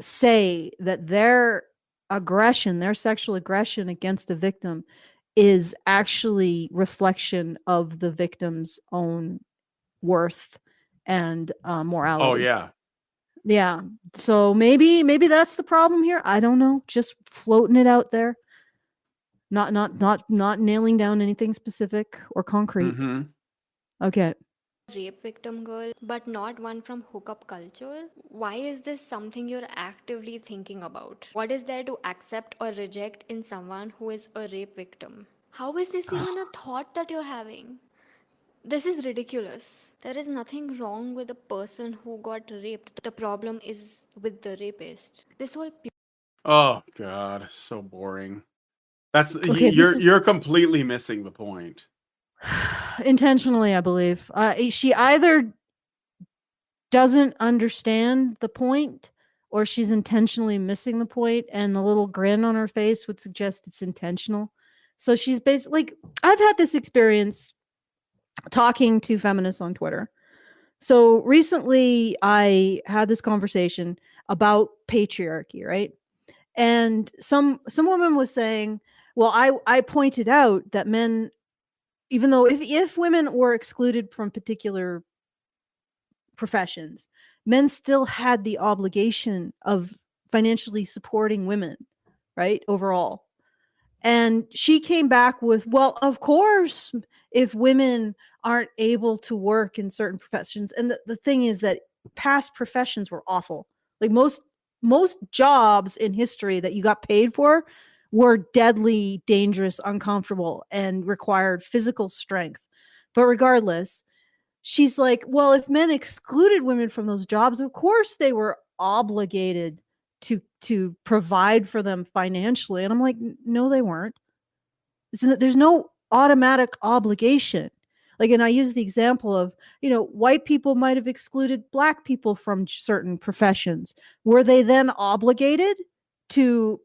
say that their sexual aggression against the victim is actually reflection of the victim's own worth and morality. Oh yeah. Yeah. So maybe that's the problem here. I don't know. Just floating it out there. Not nailing down anything specific or concrete. Okay. rape victim girl, but not one from hookup culture? Why is this something you're actively thinking about? What is there to accept or reject in someone who is a rape victim? How is this even a thought that you're having? This is ridiculous. There is nothing wrong with a person who got raped. The problem is with the rapist. This whole Oh god, so boring. That's Okay, you're completely missing the point. intentionally, I believe. She either doesn't understand the point or she's intentionally missing the point, and the little grin on her face would suggest it's intentional. So she's basically like, I've had this experience talking to feminists on Twitter. So recently I had this conversation about patriarchy, right? And some woman was saying, well, I pointed out that men, even though if women were excluded from particular professions, men still had the obligation of financially supporting women, right? Overall. And she came back with, well, of course, if women aren't able to work in certain professions. And the thing is that past professions were awful. Like most jobs in history that you got paid for were deadly, dangerous, uncomfortable, and required physical strength. But regardless, she's like, well, if men excluded women from those jobs, of course they were obligated to provide for them financially. And I'm like, no, they weren't. There's no automatic obligation. Like, and I use the example of, white people might have excluded black people from certain professions. Were they then obligated to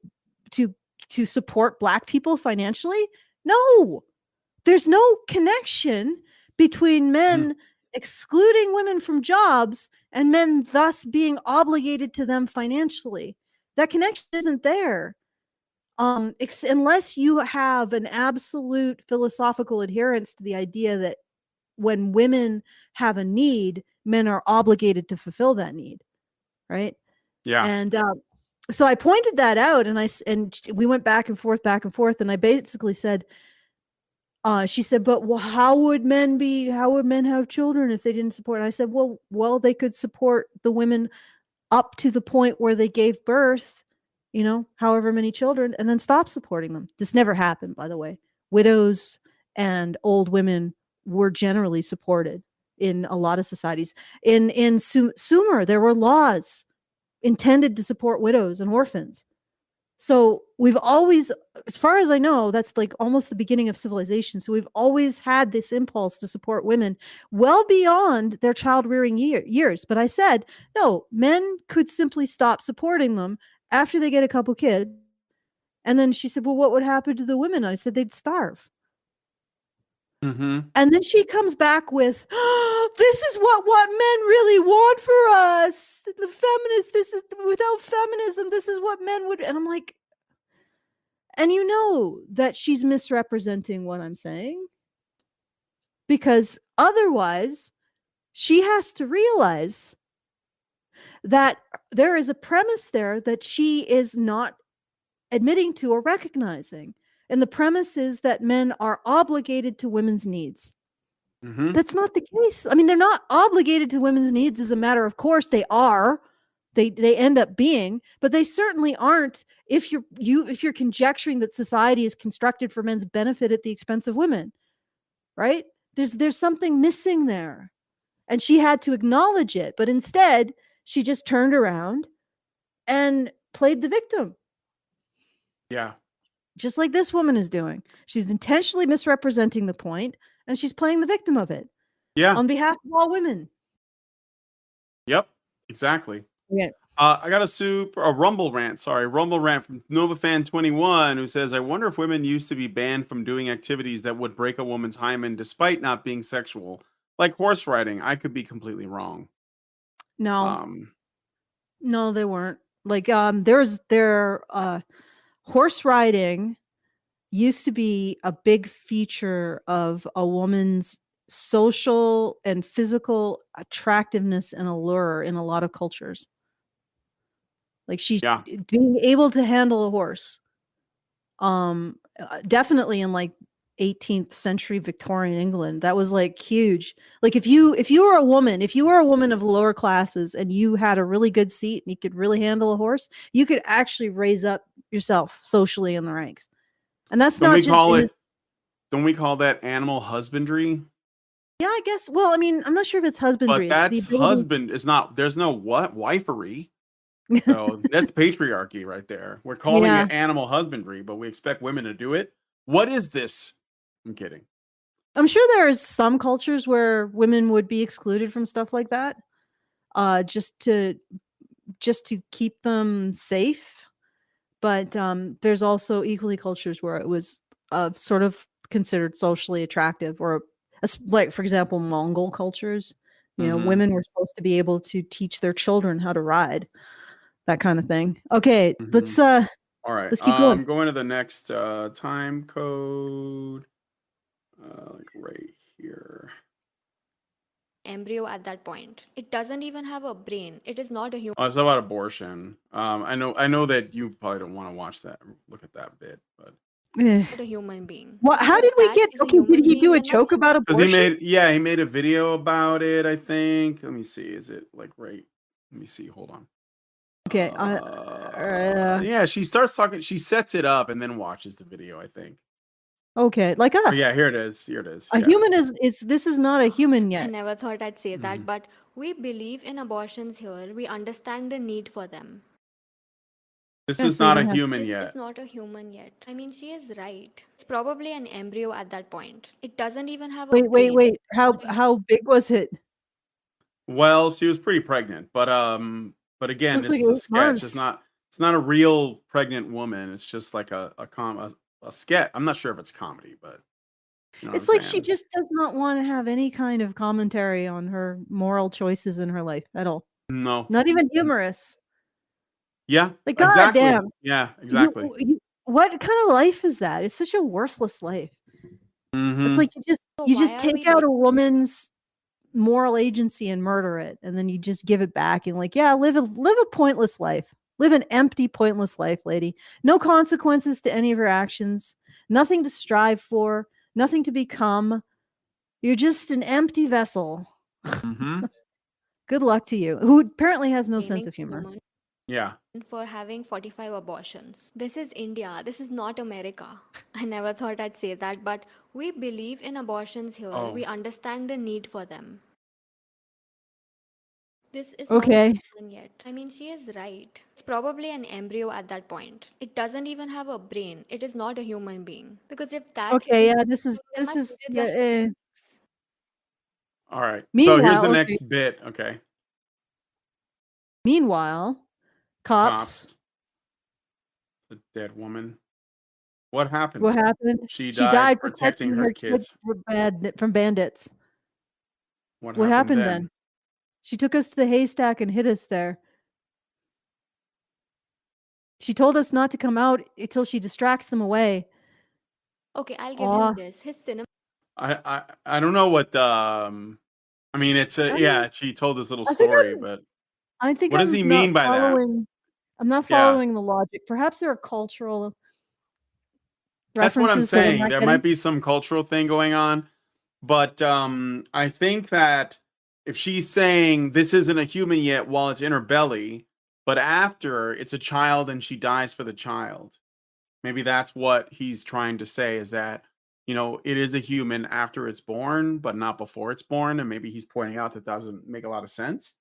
to to support black people financially? No. There's no connection between men excluding women from jobs and men thus being obligated to them financially. That connection isn't there. Unless you have an absolute philosophical adherence to the idea that when women have a need, men are obligated to fulfill that need, right? Yeah. And so I pointed that out, and we went back and forth, and I basically said, she said, but how would men have children if they didn't support? And I said, well, they could support the women up to the point where they gave birth, however many children, and then stop supporting them. This never happened, by the way. Widows and old women were generally supported in a lot of societies. In Sumer, there were laws intended to support widows and orphans. So we've always, as far as I know, that's like almost the beginning of civilization. So we've always had this impulse to support women well beyond their child rearing years. But I said, no, men could simply stop supporting them after they get a couple kids. And then she said, well, what would happen to the women? I said, they'd starve. Mm-hmm. And then she comes back with, oh, this is what men really want for us. The feminists, without feminism, this is what men would. And I'm like, and that she's misrepresenting what I'm saying, because otherwise she has to realize that there is a premise there that she is not admitting to or recognizing. And the premise is that men are obligated to women's needs. Mm-hmm. That's not the case. I mean, they're not obligated to women's needs as a matter of course. They are. They end up being, but they certainly aren't if you're conjecturing that society is constructed for men's benefit at the expense of women, right? There's something missing there. And she had to acknowledge it, but instead she just turned around and played the victim. Yeah. Just like this woman is doing. She's intentionally misrepresenting the point, and she's playing the victim of it. Yeah. On behalf of all women. Yep. Exactly. Yeah. I got a Rumble rant from NovaFan21, who says, I wonder if women used to be banned from doing activities that would break a woman's hymen despite not being sexual, like horse riding. I could be completely wrong. No, they weren't. Like, horse riding used to be a big feature of a woman's social and physical attractiveness and allure in a lot of cultures. Like, she's being able to handle a horse. Definitely in like 18th century Victorian England, that was like huge. Like if you were a woman of lower classes and you had a really good seat and you could really handle a horse, you could actually raise up yourself socially in the ranks. And that's don't we call that animal husbandry? Yeah, I guess. Well, I mean, I'm not sure if it's husbandry. But that's husband is not. There's no wifery. So that's patriarchy right there. We're calling it animal husbandry, but we expect women to do it. What is this? I'm kidding. I'm sure there's some cultures where women would be excluded from stuff like that, just to keep them safe. But there's also equally cultures where it was sort of considered socially attractive, or like, for example, Mongol cultures. Women were supposed to be able to teach their children how to ride. That kind of thing. Okay, let's all right. Let's keep going. I'm going to the next time code, like right here. embryo at that point. It doesn't even have a brain. It is not a human. Oh, it's about abortion. I know that you probably don't want to watch that, look at that bit, but Eh. A human being. What? Because How if did we that get? is a Okay, did human he do being, a then my joke about because he abortion? made a video about it, I think. Let me see. Is it like right? Let me see. Hold on. Okay. Yeah, she starts talking. She sets it up and then watches the video, I think. Okay, like Oh, us. yeah, here it is. Here it is. A Yeah. human is. This is not a human I yet. never thought I'd say Mhm. that, but we believe in abortions here. We understand the need for them. This Yeah, is so you not a don't have. human This yet. is not a human yet. I mean, she is right. It's probably an embryo at that point. It doesn't even have a Wait, wait, brain. wait. Not a How big was it? Well, she was pretty pregnant, but It again, looks this like is a 8 sketch. months. It's not a real pregnant woman. It's just like a sketch. I'm not sure if it's comedy, but you know what I'm It's like she saying? just does not want to have any kind of commentary on her moral choices in her life at all. No. Not even humorous. Yeah, Like, exactly. goddamn, Yeah, exactly. what kind of life is that? It's such a worthless life. It's Mhm. like So you why just are take we out a woman's moral agency and murder it, and then you just give it back and like, yeah, live a pointless life. Live an empty, pointless life, lady. No consequences to any of your actions, nothing to strive for, nothing to become. You're just an empty vessel. Mhm. Good luck to you. Who apparently has no sense blaming of the humor. woman Yeah. for having 45 abortions? This is India. This is not America. I never thought I'd say that, but we believe in abortions here. Oh. We understand the need for them. This is not a Okay. human yet. I mean, she is right. It's probably an embryo at that point. It doesn't even have a brain. It is not a human being. Because if that is a Okay, yeah, human being, then my periods yeah, are happening. All right. So here's the Meanwhile, okay. next bit. Okay. Meanwhile, cops. Cops. The dead woman. What happened? What happened? She She died died protecting protecting her her kids kids. from bandits. What What happened happened then? then? She took us to the haystack and hid us there. She told us not to come out until she distracts them away. Okay, I'll give Aw. him this. His cinema I don't know what I mean it's a I'm yeah, she told this little I think story, but I think what does I'm he not mean by that? following I'm not Yeah. following the logic. Perhaps there are cultural That's what I'm references that I'm saying. not There getting. might be some cultural thing going on, but I think that if she's saying this isn't a human yet while it's in her belly, but after it's a child and she dies for the child. Maybe that's what he's trying to say is that, it is a human after it's born, but not before it's born. And maybe he's pointing out that doesn't make a lot of sense.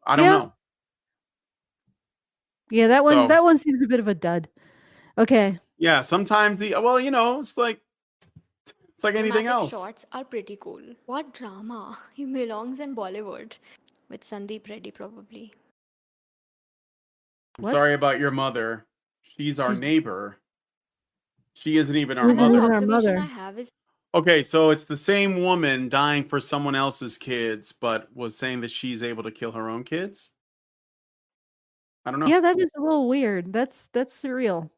I don't Yeah. know. Yeah, So, that one seems a bit of a dud. Okay. yeah, sometimes it's like anything cinematic else. shots are pretty cool. What drama? He belongs in Bollywood. With Sandeep Reddy, probably. I'm What? sorry about your mother. She's our She's neighbor. She isn't even our isn't Another even mother. our observation mother. I have is Okay, so it's the same woman dying for someone else's kids, but was saying that she's able to kill her own kids. I don't know. Yeah, that is a little weird. That's surreal.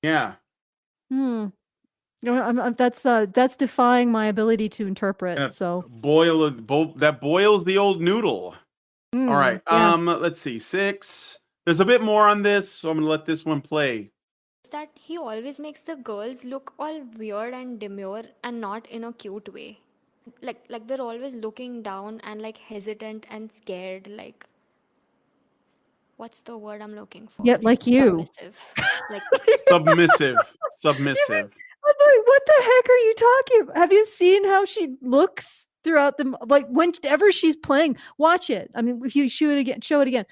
Yeah. Hmm. That's defying my ability to interpret. And So, that boils the old noodle. All right. yeah. Let's see. 6. There's a bit more on this, so I'm gonna let this one play. that he always makes the girls look all weird and demure and not in a cute way. Like they're always looking down and like hesitant and scared, like what's the word I'm looking for? Yet like you. Submissive. Like Submissive. Even Submissive. what the heck are you talking about? Have you seen how she looks throughout the like whenever she's playing? Watch it. I mean, if you show it again.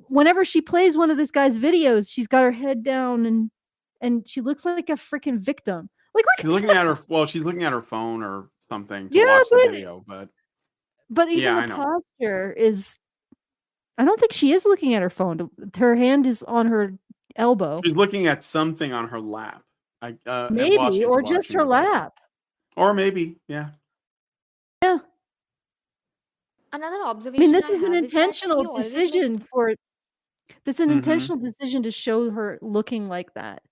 Whenever she plays one of this guy's videos, she's got her head down and she looks like a freaking victim. Like She's look at looking at her she's looking at her phone or something to yeah, watch the video, but even yeah, the I know. posture is. I don't think she is looking at her phone. Her hand is on her elbow. She's looking at something on her lap. While Maybe, she's or just watching her the video. lap. Or maybe, yeah. Yeah. another I mean, observation this I is an have is that he intentional always makes decision for this is an Mhm. intentional decision to show her looking like that.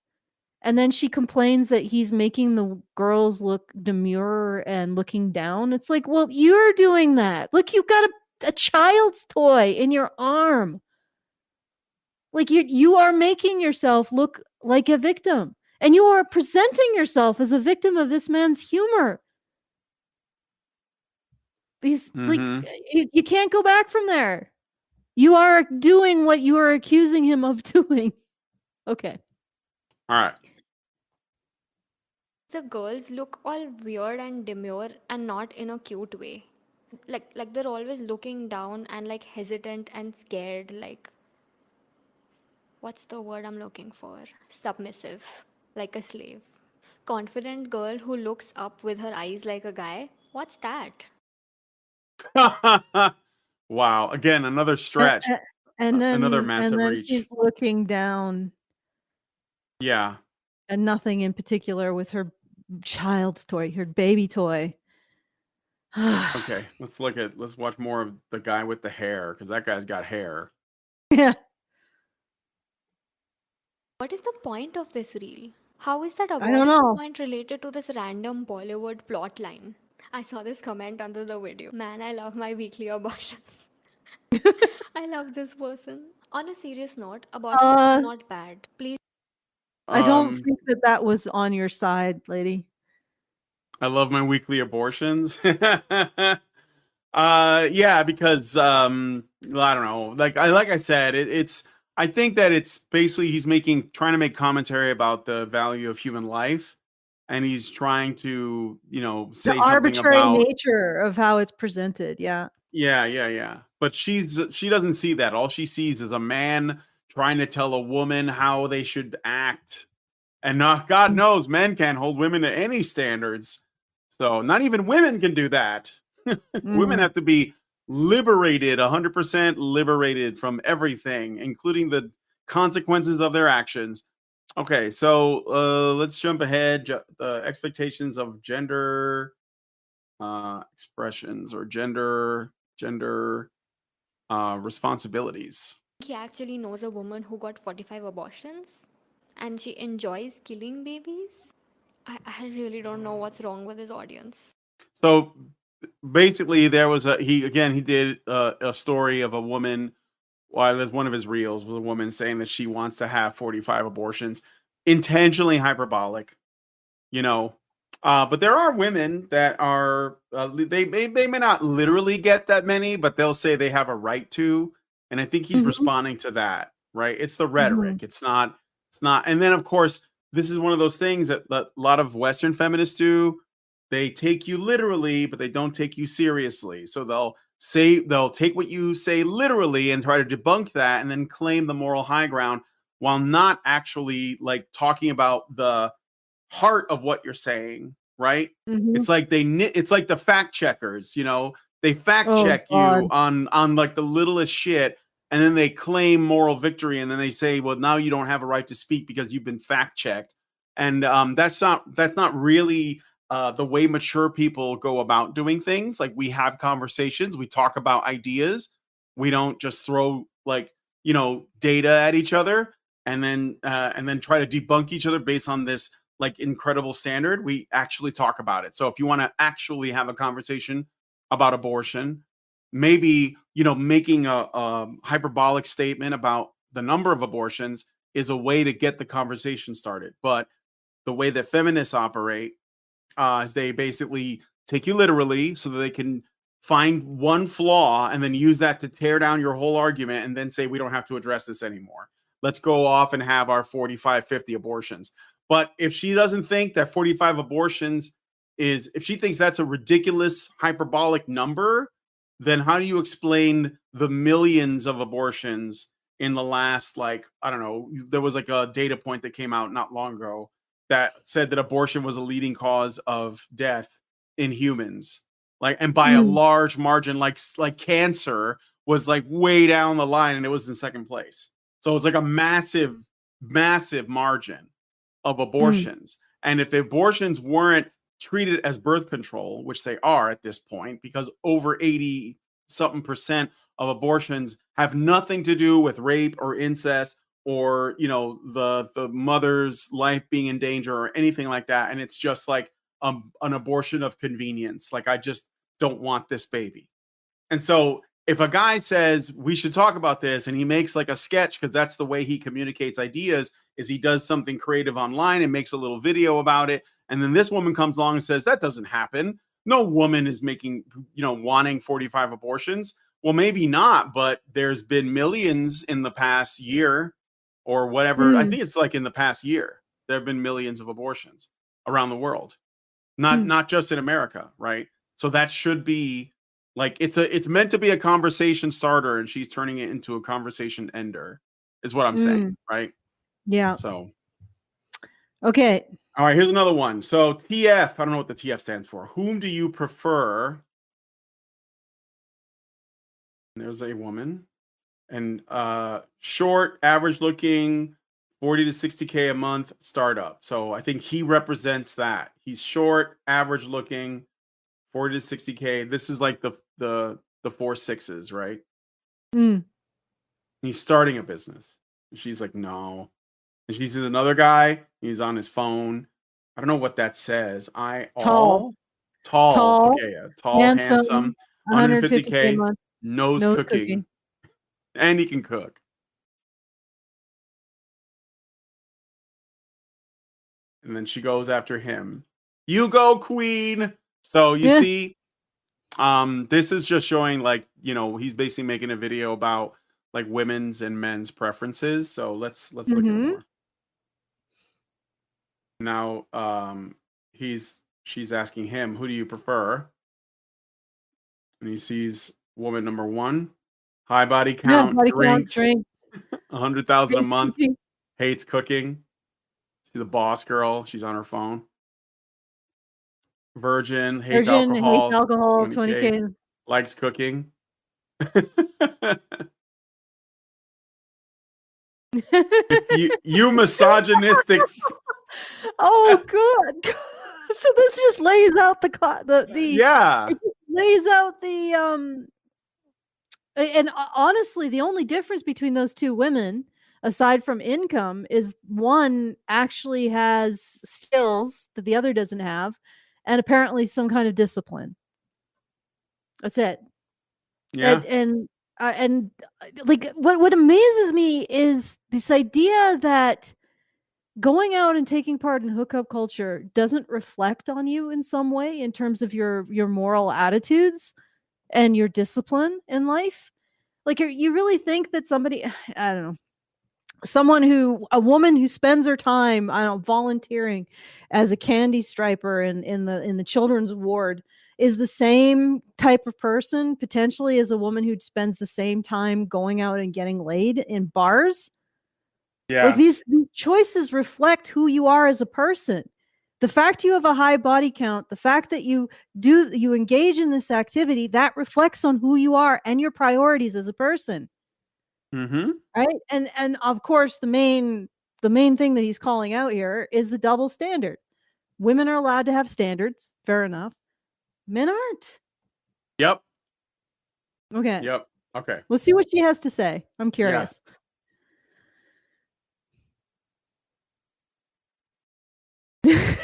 And then she complains that he's making the girls look demure and looking down. It's like, well, you're doing that. Look, you've got a child's toy in your arm. Like you are making yourself look like a victim. And you are presenting yourself as a victim of this man's humor. These like you can't go back from there. You are doing what you are accusing him of doing. Okay. All right. The girls look all weird and demure and not in a cute way. Like they're always looking down and like hesitant and scared, like what's the word I'm looking for? Submissive, like a slave. Confident girl who looks up with her eyes like a guy. What's that? Wow. Again, another stretch. Another massive and then reach. she's looking down. Yeah. And nothing in particular with her child's toy, her baby toy. Okay, let's watch more of the guy with the hair, because that guy's got hair. Yeah. What is the point of this reel? How is that I don't abortion know. point related to this random Bollywood plot line? I saw this comment under the video. Man, I love my weekly abortions. I love this person. On a serious note, abortions are not bad. Please. I don't think that was on your side, lady. I love my weekly abortions. Yeah, because I don't know. Like I said, it's I think that it's basically he's trying to make commentary about the value of human life, and he's trying to, say The something arbitrary about nature of how it's presented. Yeah. Yeah. But she doesn't see that. All she sees is a man trying to tell a woman how they should act. And God knows men can't hold women to any standards. So not even women can do that. Women have to be liberated, 100% liberated from everything, including the consequences of their actions. Okay, so let's jump ahead. The expectations of gender expressions or gender responsibilities. He actually knows a woman who got 45 abortions and she enjoys killing babies. I really don't know what's wrong with his audience. So basically, there was he did a story of a woman. Well, there's one of his reels with a woman saying that she wants to have 45 abortions, intentionally hyperbolic, but there are women that are they may not literally get that many, but they'll say they have a right to, and I think he's responding to that, right? It's the rhetoric. It's not, and then of course this is one of those things that a lot of Western feminists do. They take you literally, but they don't take you seriously. So they'll take what you say literally and try to debunk that, and then claim the moral high ground while not actually like talking about the heart of what you're saying, right? It's like it's like the fact checkers, they fact check you on like the littlest shit, and then they claim moral victory, and then they say, well, now you don't have a right to speak because you've been fact checked. And that's not really the way mature people go about doing things. Like, we have conversations, we talk about ideas, we don't just throw data at each other and then try to debunk each other based on this like incredible standard. We actually talk about it. So if you want to actually have a conversation about abortion, maybe making a hyperbolic statement about the number of abortions is a way to get the conversation started. But the way that feminists operate is they basically take you literally so that they can find one flaw and then use that to tear down your whole argument, and then say we don't have to address this anymore. Let's go off and have our 45, 50 abortions. But if she doesn't think that 45 abortions if she thinks that's a ridiculous hyperbolic number, then how do you explain the millions of abortions in the last, like, I don't know, there was like a data point that came out not long ago that said that abortion was a leading cause of death in humans, like, and by a large margin, like cancer was like way down the line and it was in second place. So it's like a massive margin of abortions. And if abortions weren't treated as birth control, which they are at this point, because over 80 something % of abortions have nothing to do with rape or incest or the mother's life being in danger or anything like that, and it's just like an abortion of convenience. Like, I just don't want this baby. And so if a guy says we should talk about this, and he makes like a sketch, because that's the way he communicates ideas, is he does something creative online and makes a little video about it, and then this woman comes along and says that doesn't happen. No woman is making, wanting 45 abortions. Well, maybe not, but there's been millions in the past year or whatever. I think it's like in the past year there have been millions of abortions around the world, not just in America, right? So that should be like, it's meant to be a conversation starter, and she's turning it into a conversation ender, is what I'm saying, right? Yeah. So, okay. All right, here's another one. So TF, I don't know what the TF stands for. Whom do you prefer? There's a woman, and short, average looking, 40 to 60K a month startup. So I think he represents that. He's short, average looking, 40 to 60K. This is like the 4 6s, right? He's starting a business. And she's like, no. And she sees another guy. He's on his phone. I don't know what that says. Tall. Okay, yeah. Tall, handsome, 150K a month. Knows cooking. And he can cook. And then she goes after him. You go, queen. So you see, this is just showing, like, he's basically making a video about like women's and men's preferences. So let's look at more. Now, she's asking him, who do you prefer? And he sees woman number 1, high body count, drinks. 100,000 a month, hates cooking. She's a boss girl. She's on her phone. Virgin, hates alcohol, 20K. Likes cooking. you misogynistic. Oh, good. So this just lays out yeah. It just lays out the and honestly, the only difference between those two women, aside from income, is one actually has skills that the other doesn't have, and apparently some kind of discipline. That's it. Yeah. And like, what amazes me is this idea that going out and taking part in hookup culture doesn't reflect on you in some way in terms of your moral attitudes and your discipline in life. Like, you really think that somebody, I don't know, a woman who spends her time, I don't know, volunteering as a candy striper in the children's ward is the same type of person potentially as a woman who spends the same time going out and getting laid in bars? Yeah. Like, these choices reflect who you are as a person. The fact you have a high body count, the fact that you engage in this activity, that reflects on who you are and your priorities as a person. Right? And of course, the main thing that he's calling out here is the double standard. Women are allowed to have standards, fair enough. Men aren't. Yep. Okay. Yep. Okay. Let's see what she has to say. I'm curious. Yeah.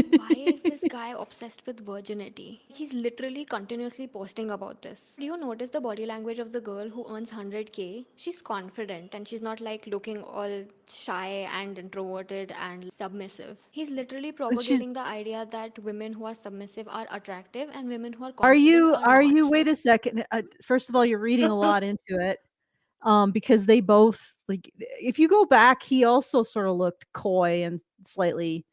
Why is this guy obsessed with virginity? He's literally continuously posting about this. Do you notice the body language of the girl who earns 100K? She's confident and she's not like looking all shy and introverted and submissive. He's literally propagating the idea that women who are submissive are attractive and women who are confident are you wait a second. First of all, you're reading a lot into it. Because they both, like, if you go back, he also sort of looked coy and slightly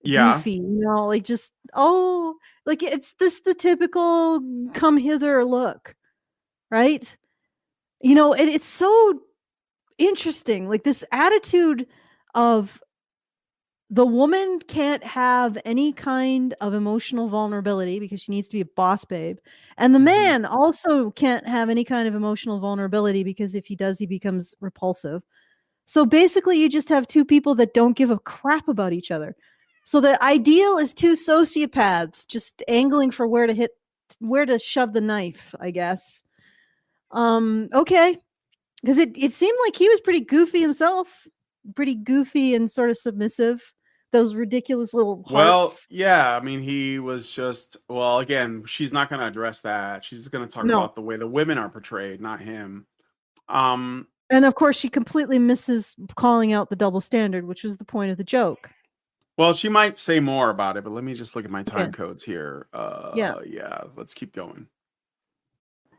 goofy, like, just, like, it's the typical come hither look, right? It's so interesting, like, this attitude of the woman can't have any kind of emotional vulnerability because she needs to be a boss babe. And the man also can't have any kind of emotional vulnerability because if he does, he becomes repulsive. So basically, you just have two people that don't give a crap about each other. So the ideal is two sociopaths just angling for where to shove the knife, I guess. Okay. Because it seemed like he was pretty goofy himself, pretty goofy and sort of submissive. Those ridiculous little Well, hearts. yeah, I mean, he was just, well, again, she's not going to address that. She's going to talk No. about the way the women are portrayed, not him. Um, And of course, she completely misses calling out the double standard, which was the point of the joke. well, she might say more about it, but let me just look at my time Okay. codes here. Yeah. Yeah, let's keep going.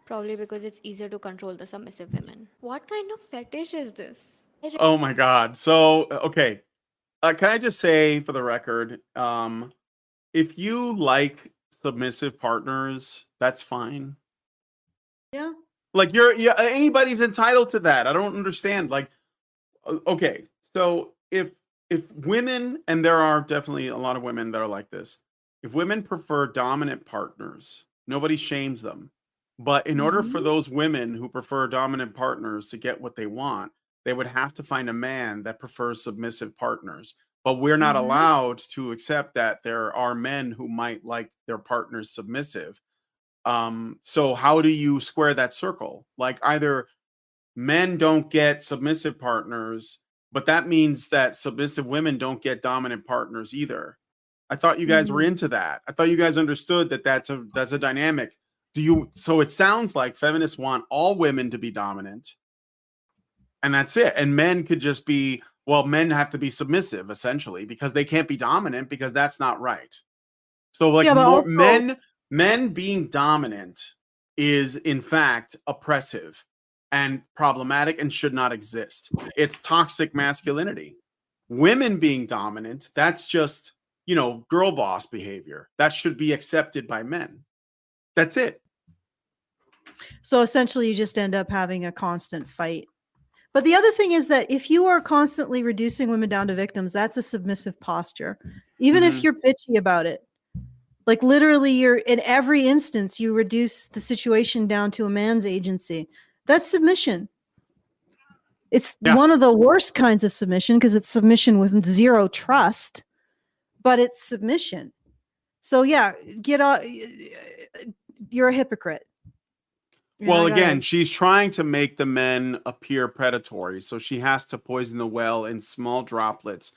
Probably because it's easier to control the submissive women. What kind of fetish is this? Oh my God. So, okay. Can I just say for the record, if you like submissive partners, that's fine. Yeah. Like yeah, anybody's entitled to that. I don't understand. Like, okay, so if women, and there are definitely a lot of women that are like this, if women prefer dominant partners, nobody shames them. But in order for Mhm. those women who prefer dominant partners to get what they want, they would have to find a man that prefers submissive partners. But we're not Mhm. allowed to accept that there are men who might like their partners submissive. So how do you square that circle? Like, either men don't get submissive partners, but that means that submissive women don't get dominant partners either. I thought you guys were Mm. into that. I thought you guys understood that that's a dynamic. Do you? So it sounds like feminists want all women to be dominant, and that's it. And men could just be, well, men have to be submissive essentially because they can't be dominant because that's not right. So like Yeah, but more also men being dominant is in fact oppressive and problematic and should not exist. It's toxic masculinity. Women being dominant, that's just, girl boss behavior. That should be accepted by men. That's it. so essentially you just end up having a constant fight. But the other thing is that if you are constantly reducing women down to victims, that's a submissive posture. Even if Mhm. you're bitchy about it. Like literally you're in every instance you reduce the situation down to a man's agency. That's submission. It's Yeah. one of the worst kinds of submission because it's submission with zero trust, but it's submission. So yeah, get off. You're a hypocrite. And Well, I again, gotta. she's trying to make the men appear predatory, so she has to poison the well in small droplets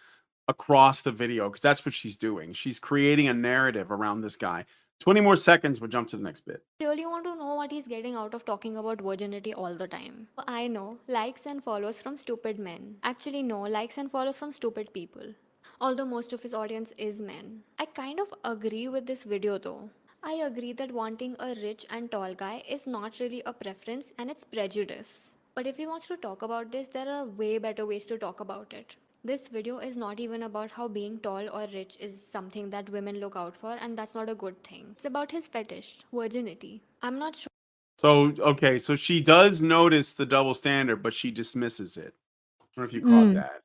across the video because that's what she's doing. She's creating a narrative around this guy. 20 more seconds, we'll jump to the next bit. Really want to know what he's getting out of talking about virginity all the time. I know, likes and follows from stupid men. Actually, no, likes and follows from stupid people. Although most of his audience is men. I kind of agree with this video though. I agree that wanting a rich and tall guy is not really a preference and it's prejudice. But if he wants to talk about this, there are way better ways to talk about it. This video is not even about how being tall or rich is something that women look out for, and that's not a good thing. It's about his fetish, virginity. I'm not sure. So, okay, so she does notice the double standard, but she dismisses it. I don't know if you caught Mm. that.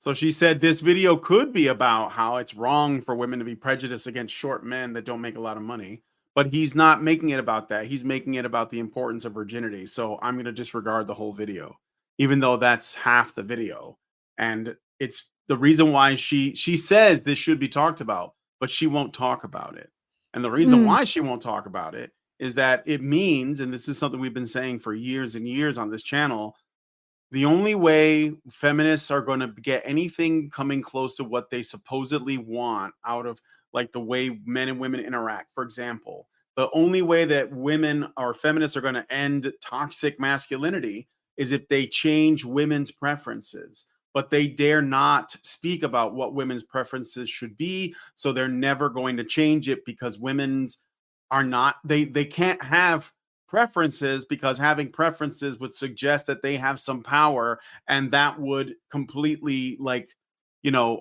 So she said this video could be about how it's wrong for women to be prejudiced against short men that don't make a lot of money, but he's not making it about that. He's making it about the importance of virginity. So I'm going to disregard the whole video, even though that's half the video. And it's the reason why she says this should be talked about, but she won't talk about it. And the reason Mm. why she won't talk about it is that it means, and this is something we've been saying for years and years on this channel, the only way feminists are going to get anything coming close to what they supposedly want out of, like, the way men and women interact, for example, the only way that women or feminists are going to end toxic masculinity is if they change women's preferences. But they dare not speak about what women's preferences should be, so they're never going to change it because women's are not, they can't have preferences because having preferences would suggest that they have some power, and that would completely, like,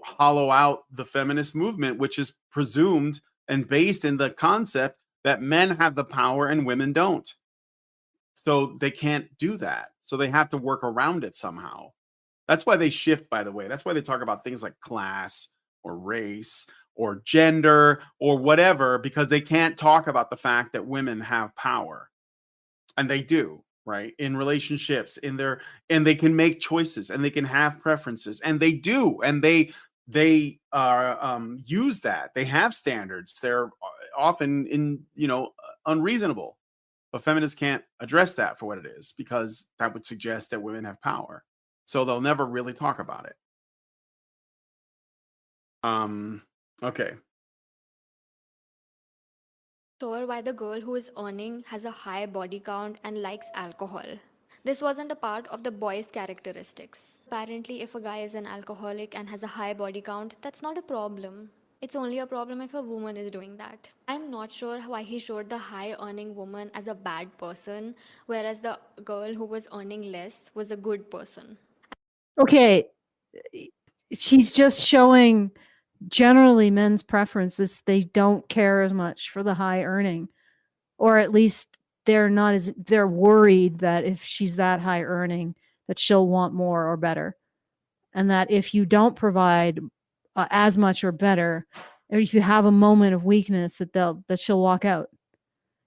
hollow out the feminist movement, which is presumed and based in the concept that men have the power and women don't. So they can't do that, so they have to work around it somehow. That's why they shift, by the way. That's why they talk about things like class or race or gender or whatever, because they can't talk about the fact that women have power, and they do, right, in relationships, and they can make choices and they can have preferences, and they do, and they use that. They have standards. They're often unreasonable, But feminists can't address that for what it is, because that would suggest that women have power. So they'll never really talk about it. Okay. Sure why the girl who is earning has a high body count and likes alcohol. This wasn't a part of the boy's characteristics. Apparently, if a guy is an alcoholic and has a high body count, that's not a problem. It's only a problem if a woman is doing that. I'm not sure why he showed the high earning woman as a bad person, whereas the girl who was earning less was a good person. Okay, she's just showing generally men's preferences. They don't care as much for the high earning, or at least they're worried that if she's that high earning that she'll want more or better, and that if you don't provide as much or better, or if you have a moment of weakness, that she'll walk out.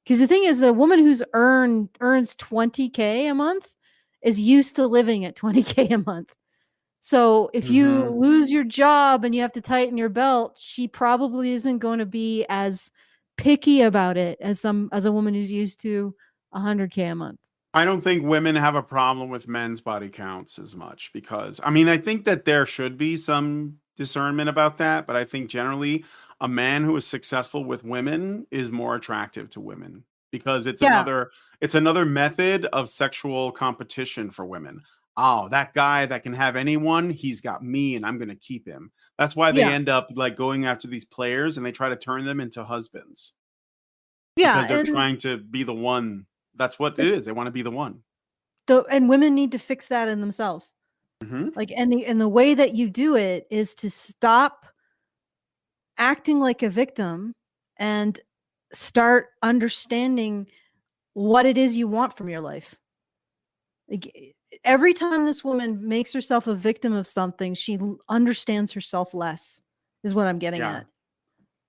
Because the thing is that a woman who's earns 20K a month is used to living at 20K a month. So if you lose your job and you have to tighten your belt, she probably isn't going to be as picky about it as a woman who's used to 100K a month. I don't think women have a problem with men's body counts as much, because I mean, I think that there should be some discernment about that, but I think generally a man who is successful with women is more attractive to women, because Yeah. it's another method of sexual competition for women. Oh, that guy that can have anyone, he's got me and I'm going to keep him. That's why they Yeah. end up like going after these players and they try to turn them into husbands, Yeah. because they're And trying to be the one. That's what it is. They want to be the one. and women need to fix that in themselves. Like, and the way that you do it is to stop acting like a victim and start understanding what it is you want from your life. Like, every time this woman makes herself a victim of something, she understands herself less, is what I'm getting Yeah. at.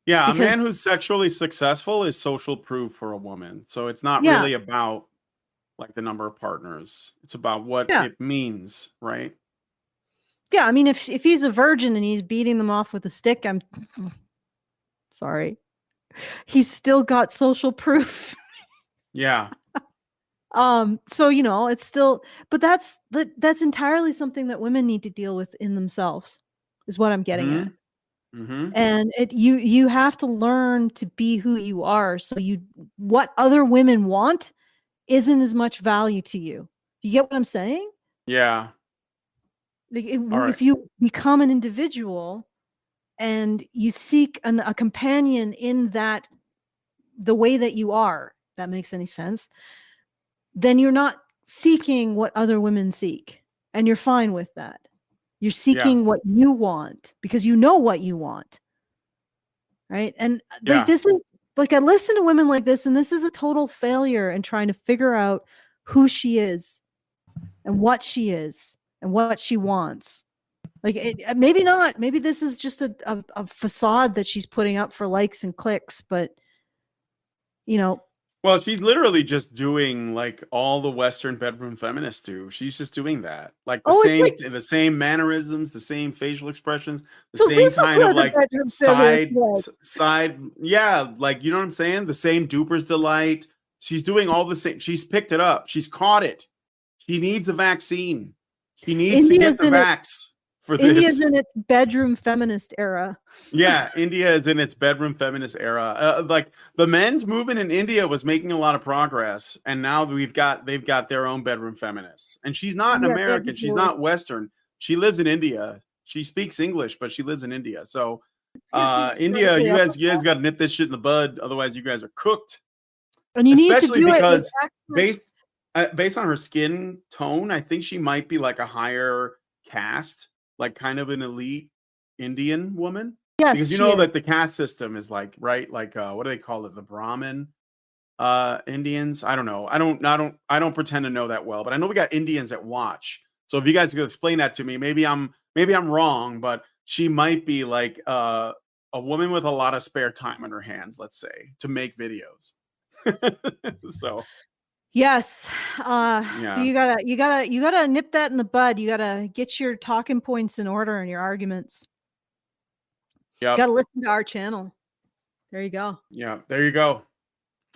Yeah, a Because man who's sexually successful is social proof for a woman. So it's not yeah, really about like the number of partners. It's about what yeah, it means, right? yeah. I mean, if he's a virgin and he's beating them off with a stick, I'm sorry. He's still got social proof. Yeah. So it's still, but that's entirely something that women need to deal with in themselves, is what I'm getting at. Mhm. And you have to learn to be who you are. So what other women want isn't as much value to you. You get what I'm saying? Yeah. Like, All right. if you become an individual and you seek a companion in the way that you are, if that makes any sense, then you're not seeking what other women seek, and you're fine with that. You're Yeah. seeking what you want because you know what you want, right? And Yeah. this is like, I listen to women like this, and this is a total failure in trying to figure out who she is and what she is and what she wants. Like, maybe not. Maybe this is just a facade that she's putting up for likes and clicks, but Well, she's literally just doing like all the Western bedroom feminists do. She's just doing that. Like oh, it's like, the same mannerisms, the same facial expressions, the so same this is kind of what the like bedroom feminist was. side, yeah, like you know what I'm saying? The same duper's delight. She's doing all the same. She's picked it up. She's caught it. She needs a vaccine. She needs to India's get the in it. vax for India's this. in its bedroom feminist era. Yeah, India is in its bedroom feminist era. Like the men's movement in India was making a lot of progress, and now they've got their own bedroom feminists. And she's not an Yeah, they're American. She's divorced. not Western. She lives in India. She speaks English, but she lives in India. So, Because she's India, radically upper you guys class. got to nip this shit in the bud, otherwise you guys are cooked. And you need to Especially do it with because excellent. based on her skin tone, I think she might be like a higher caste, like kind of an elite Indian woman. Yes, Because you she know is. that the caste system is like, right, like what do they call it? The Brahmin Indians. I don't know. I don't pretend to know that well, but I know we got Indians that watch. So if you guys could explain that to me, maybe I'm wrong, but she might be like a woman with a lot of spare time on her hands, let's say, to make videos. So Yes. So yeah. you gotta nip that in the bud. You gotta get your talking points in order and your arguments. You Yep. gotta listen to our channel. There you go. Yeah. There you go.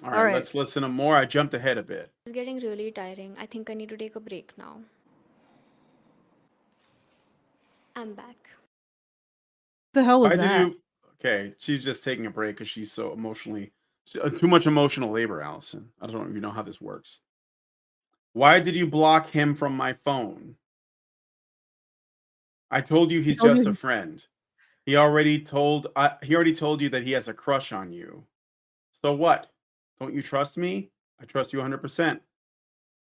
All All right, right. let's listen to more. I jumped ahead a bit. It's getting really tiring. I think I need to take a break now. I'm back. The hell was Why did that? you? Okay, she's just taking a break because she's so emotionally, too much emotional labor, Allison. I don't even know how this works. Why did you block him from my phone? I told you I he's told just a you. friend. He already told you that he has a crush on you. So what? Don't you trust me? I trust you 100%.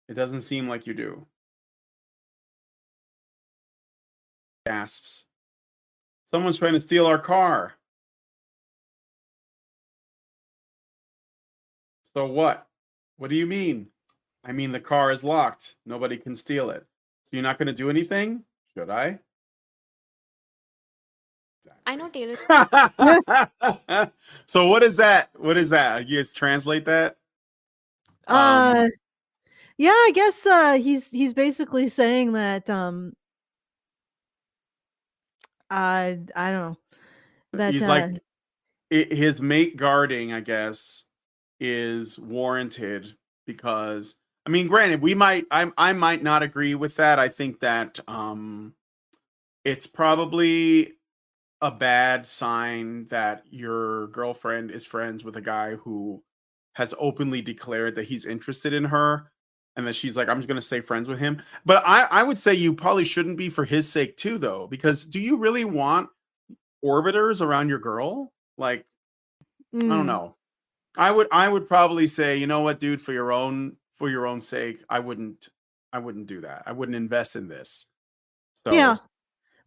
It doesn't seem like you do. Gasps. Someone's trying to steal our car. So what? What do you mean? I mean, the car is locked. Nobody can steal it. So you're not going to do anything? Should I? I know Taylor. Exactly. So what is that? What is that? You guys translate that? Uh, yeah, I guess he's basically saying that I don't know that He's like his mate guarding, I guess, is warranted because I mean, granted, I might not agree with that. I think that it's probably a bad sign that your girlfriend is friends with a guy who has openly declared that he's interested in her and that she's like, I'm just going to stay friends with him. But I would say you probably shouldn't be for his sake too, though, because do you really want orbiters around your girl? Like, I don't mm, know. I would probably say, you know what, dude, for your own sake, I wouldn't do that. I wouldn't invest in this. yeah. So,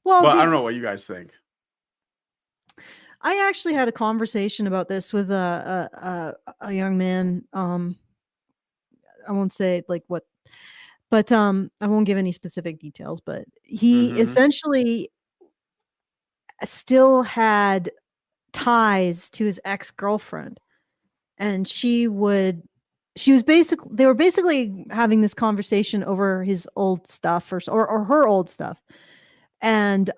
Well, but I don't know what you guys think. I actually had a conversation about this with a young man. I won't say like what, but I won't give any specific details. But he Mhm. essentially still had ties to his ex-girlfriend, and they were basically having this conversation over his old stuff or her old stuff. And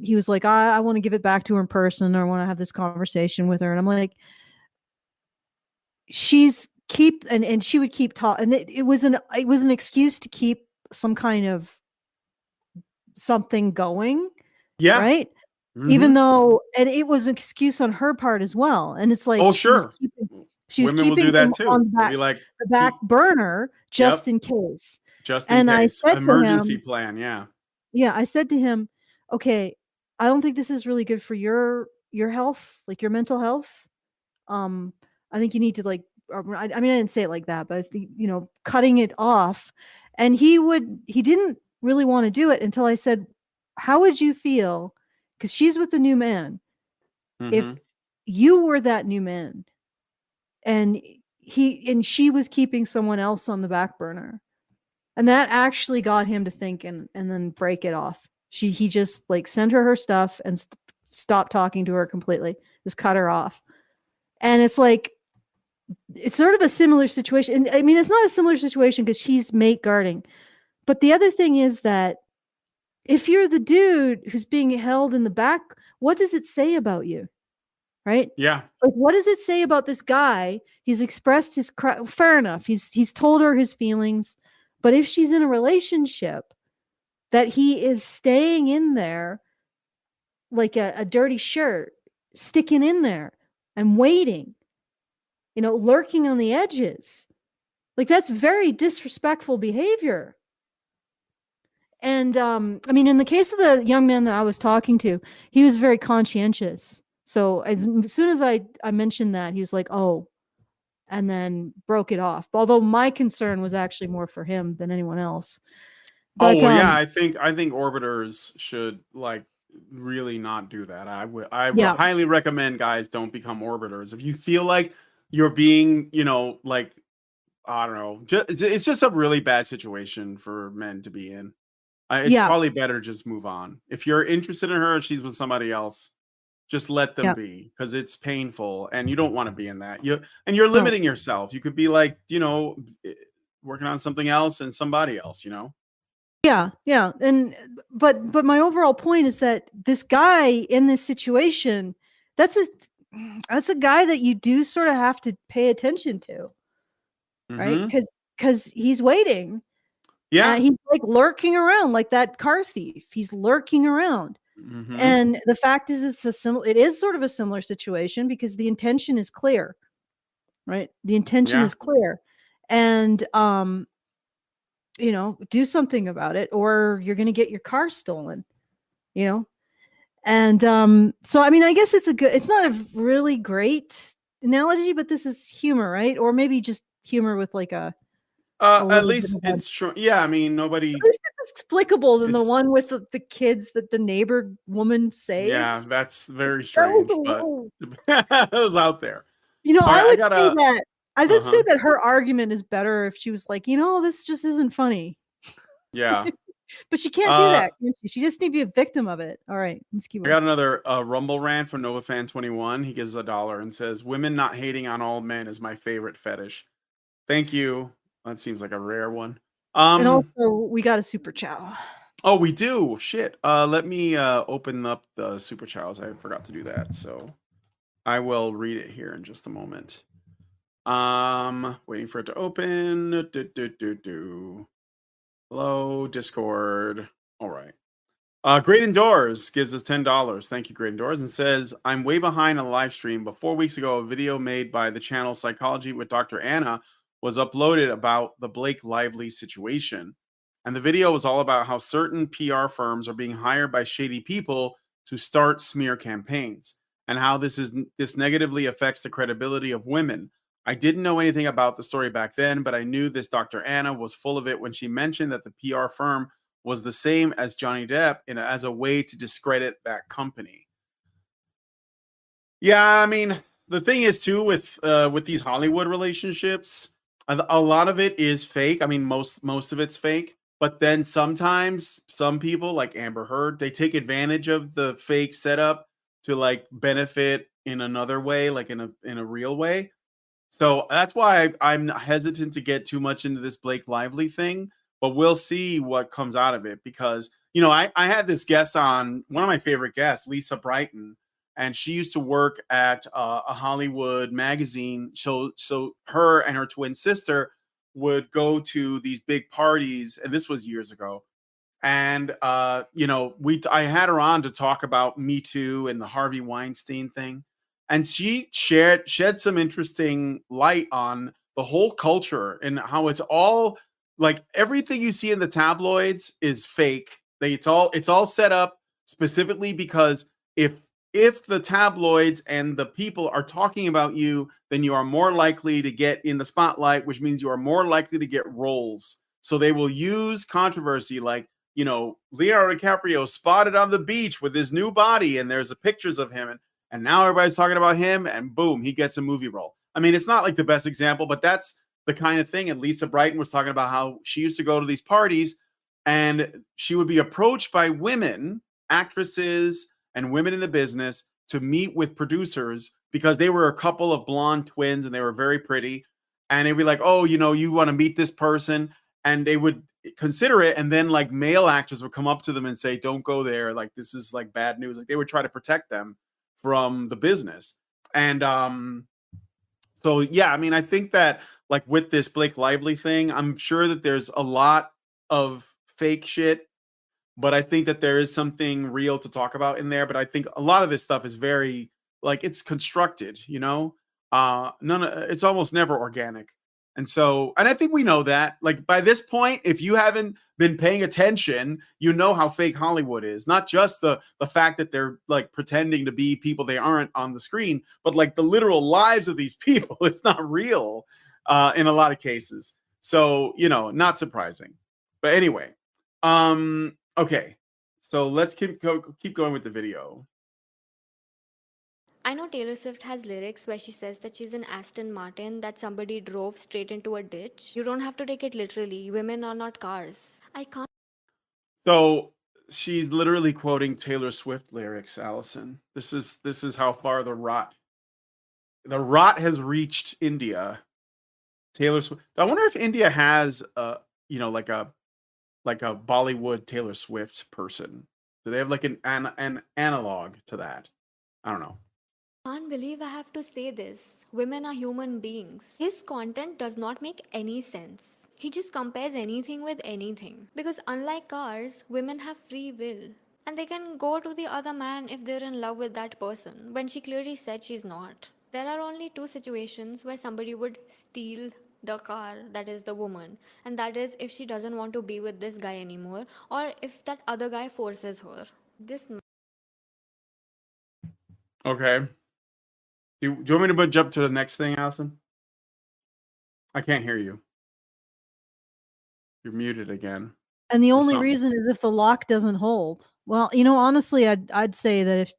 he was like, I want to give it back to her in person, or I want to have this conversation with her. And I'm like, and she would keep talking, and it was an excuse to keep some kind of something going, Yeah. right? Even Mhm. though, and it was an excuse on her part as well. And it's like Oh, sure. she was Women will do keeping him that too. on They'll be like, the back keep burner just yep, in case. just in And I case. said to Emergency him, plan, yeah. yeah, I said to him, okay, I don't think this is really good for your health, like your mental health. um I think you need to like, I mean, I didn't say it like that, but I think, cutting it off. And he didn't really want to do it until I said, how would you feel, because she's with the new man, if Mhm. you were that new man and she was keeping someone else on the back burner? And that actually got him to think, and then break it off. He just like sent her stuff and stopped talking to her completely, just cut her off. And it's like, it's sort of a similar situation. And I mean, it's not a similar situation because she's mate guarding. But the other thing is that if you're the dude who's being held in the back, what does it say about you? Right? Yeah. Like, what does it say about this guy? He's expressed fair enough. He's told her his feelings. But if she's in a relationship, that he is staying in there like a dirty shirt, sticking in there and waiting, lurking on the edges. Like, that's very disrespectful behavior. And I mean, in the case of the young man that I was talking to, he was very conscientious. So as soon as I mentioned that, he was like, "Oh," and then broke it off. Although my concern was actually more for him than anyone else. Oh, But well, yeah, I think orbiters should like really not do that. I would yeah, highly recommend guys don't become orbiters. If you feel like you're being, like I don't know, it's just a really bad situation for men to be in. It's yeah, probably better just move on. If you're interested in her, if she's with somebody else, just let them yeah. be because it's painful and you don't want to be in that. You're No, limiting yourself. You could be like, working on something else and somebody else. yeah, yeah. And but my overall point is that this guy in this situation, that's his. that's a guy that you do sort of have to pay attention to, right? Mhm. Because he's waiting. Yeah. He's like lurking around like that car thief. He's lurking around. Mhm. And the fact is, it is sort of a similar situation because the intention is clear, right? The intention Yeah. is clear. And, do something about it or you're going to get your car stolen, you know? And so, I mean, I guess it's not a really great analogy, but this is humor, right? Or maybe just humor with like a At little bit least of it's true. Yeah, I mean, at nobody least it's explicable than the is. one with the kids that the neighbor woman Yeah, saves. that's very That was a strange, but little, it was out there. All I right, I would got say a. that I Uh would say huh. that her argument is better if she was like, this just isn't funny. Yeah. But she can't do Uh, that, can she? She just need to be a victim of it. All right, let's keep I on. got another Rumble rant from NovaFan21. He gives $1 and says, "Women not hating on all men is my favorite fetish." Thank you. That seems like a rare one. And Um. also, we got a super chow. Oh, we do. Shit. Let me open up the super chats. I forgot to do that, so I will read it here in just a moment. Waiting for it to open. Hello, Discord. All right. Great Indoors gives us $10. Thank you, Great Indoors, and says, "I'm way behind on the live stream, but 4 weeks ago, a video made by the channel Psychology with Dr. Anna was uploaded about the Blake Lively situation. And the video was all about how certain PR firms are being hired by shady people to start smear campaigns and how this negatively affects the credibility of women. I didn't know anything about the story back then, but I knew this Dr. Anna was full of it when she mentioned that the PR firm was the same as Johnny Depp as a way to discredit that company." Yeah, I mean, the thing is too with these Hollywood relationships, a lot of it is fake. I mean, most of it's fake. But then sometimes some people like Amber Heard, they take advantage of the fake setup to like benefit in another way, like in a real way. So that's why I'm hesitant to get too much into this Blake Lively thing, but we'll see what comes out of it because, I had this guest on, one of my favorite guests, Lisa Brighton, and she used to work at a Hollywood magazine. So her and her twin sister would go to these big parties, and this was years ago. And I had her on to talk about Me Too and the Harvey Weinstein thing, and she shed some interesting light on the whole culture and how it's all like everything you see in the tabloids is fake. It's all set up specifically because if if the tabloids and the people are talking about you, then you are more likely to get in the spotlight, which means you are more likely to get roles. So they will use controversy like, Leonardo DiCaprio spotted on the beach with his new body, and there's pictures of him, and now everybody's talking about him, and boom, he gets a movie role. I mean, it's not like the best example, but that's the kind of thing. And Lisa Brighton was talking about how she used to go to these parties, and she would be approached by women, actresses, and women in the business to meet with producers because they were a couple of blonde twins and they were very pretty. And they'd be like, "Oh, you want to meet this person?" And they would consider it, and then like male actors would come up to them and say, "Don't go there, like this is like bad news." Like they would try to protect them from the business. And so yeah, I mean, I think that like with this Blake Lively thing, I'm sure that there's a lot of fake shit, but I think that there is something real to talk about in there. But I think a lot of this stuff is very like it's constructed, it's almost never organic. And I think we know that. Like by this point, if you haven't been paying attention, you know how fake Hollywood is. Not just the fact that they're like pretending to be people they aren't on the screen, but like the literal lives of these people. It's not real in a lot of cases. So, not surprising. But anyway, okay, so let's keep going with the video. I know Taylor Swift has lyrics where she says that she's an Aston Martin that somebody drove straight into a ditch. You don't have to take it literally. Women are not cars. I can't. So she's literally quoting Taylor Swift lyrics, Allison. This is how far the rot has reached India. Taylor Swift. I wonder if India has like a Bollywood Taylor Swift person. Do they have like an analog to that? I don't know. Can't believe I have to say this. Women are human beings. His content does not make any sense. He just compares anything with anything. Because unlike ours, women have free will. And they can go to the other man if they're in love with that person, when she clearly said she's not. There are only two situations where somebody would steal the car, that is the woman, and that is if she doesn't want to be with this guy anymore, or if that other guy forces her. This Okay. Do you want me to jump to the next thing, Allison? I can't hear you. You're muted again. And the Or only something. reason is if the lock doesn't hold. Well, honestly, I'd say that if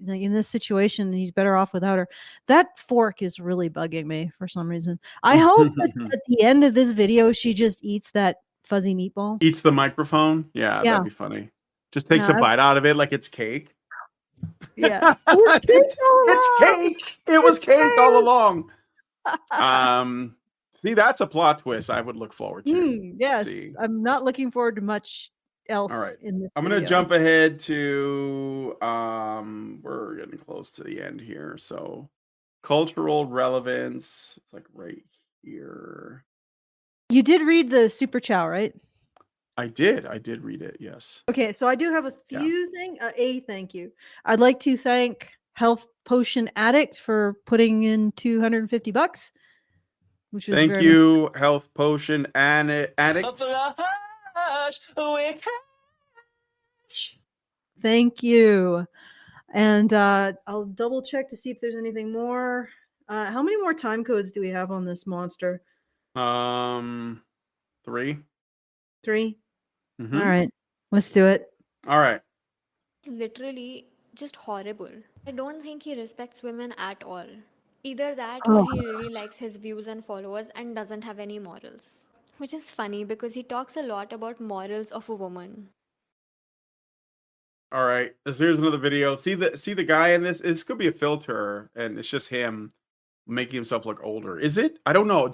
in this situation he's better off without her. That fork is really bugging me for some reason. I hope that at the end of this video she just eats that fuzzy meatball. Eats the microphone? Yeah, Yeah. that'd be funny. Just takes a Yeah, bite out of it like it's cake. Yeah. It's cake. It was cake all along. along. See, that's a plot twist I would look forward to. Yes. See. I'm not looking forward to much else All right. in this I'm video. gonna jump ahead to we're getting close to the end here. So cultural relevance. It's like right here. You did read the Super Chow, right? I did read it, yes. Okay, so I do have a Yeah. few things. Thank you. I'd like to thank Health Potion Addict for putting in $250, which was Thank very you, Health Potion Addict. Thank you. And I'll double check to see if there's anything more. How many more time codes do we have on this monster? 3. 3? Mhm. All right, let's do it. All right. literally just horrible. I don't think he respects women at all. Either that or Oh. he really likes his views and followers and doesn't have any morals. Which is funny because he talks a lot about morals of a woman. All right. Here's another video. See the guy in this? This could be a filter, and it's just him making himself look older. Is it? I don't know.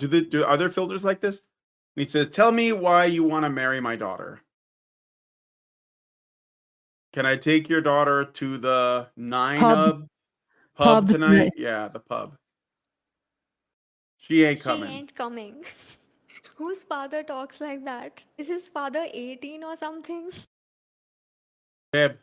Are there filters like this? And he says, "Tell me why you want to marry my daughter. Can I take your daughter to the pub tonight? Yeah, the pub. She ain't coming. She ain't coming. Whose father talks like that? Is his father 18 or something? Babe.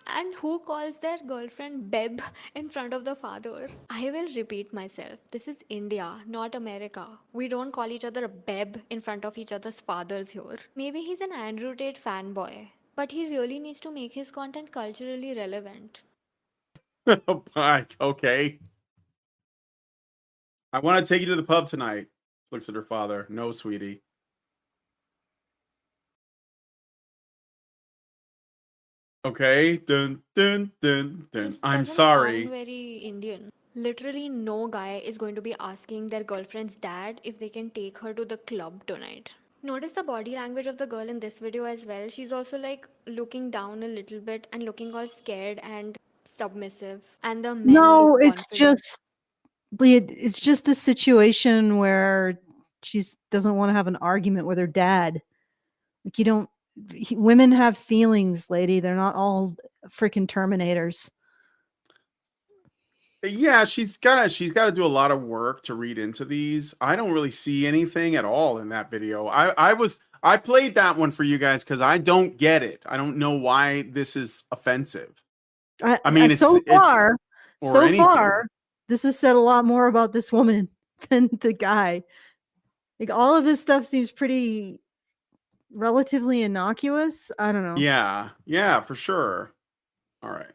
And who calls their girlfriend Beb in front of the father? I will repeat myself. This is India, not America. We don't call each other Beb in front of each other's fathers here. Maybe he's an Andrew Tate fanboy, but he really needs to make his content culturally relevant. Okay. I want to take you to the pub tonight. Looks at her father. No, sweetie. Okay. Dun dun dun dun. This I'm doesn't sorry. sound very Indian. Literally no guy is going to be asking their girlfriend's dad if they can take her to the club tonight. Notice the body language of the girl in this video as well. She's also like looking down a little bit and looking all scared and submissive. And the men No, look it's confident. just a situation where she doesn't want to have an argument with her dad. Like women have feelings, lady. They're not all freaking Terminators. Yeah, she's gotta do a lot of work to read into these. I don't really see anything at all in that video. I played that one for you guys because I don't get it. I don't know why this is offensive. I mean, so far, this has said a lot more about this woman than the guy. Like all of this stuff seems pretty relatively innocuous. I don't know. Yeah, for sure. All right.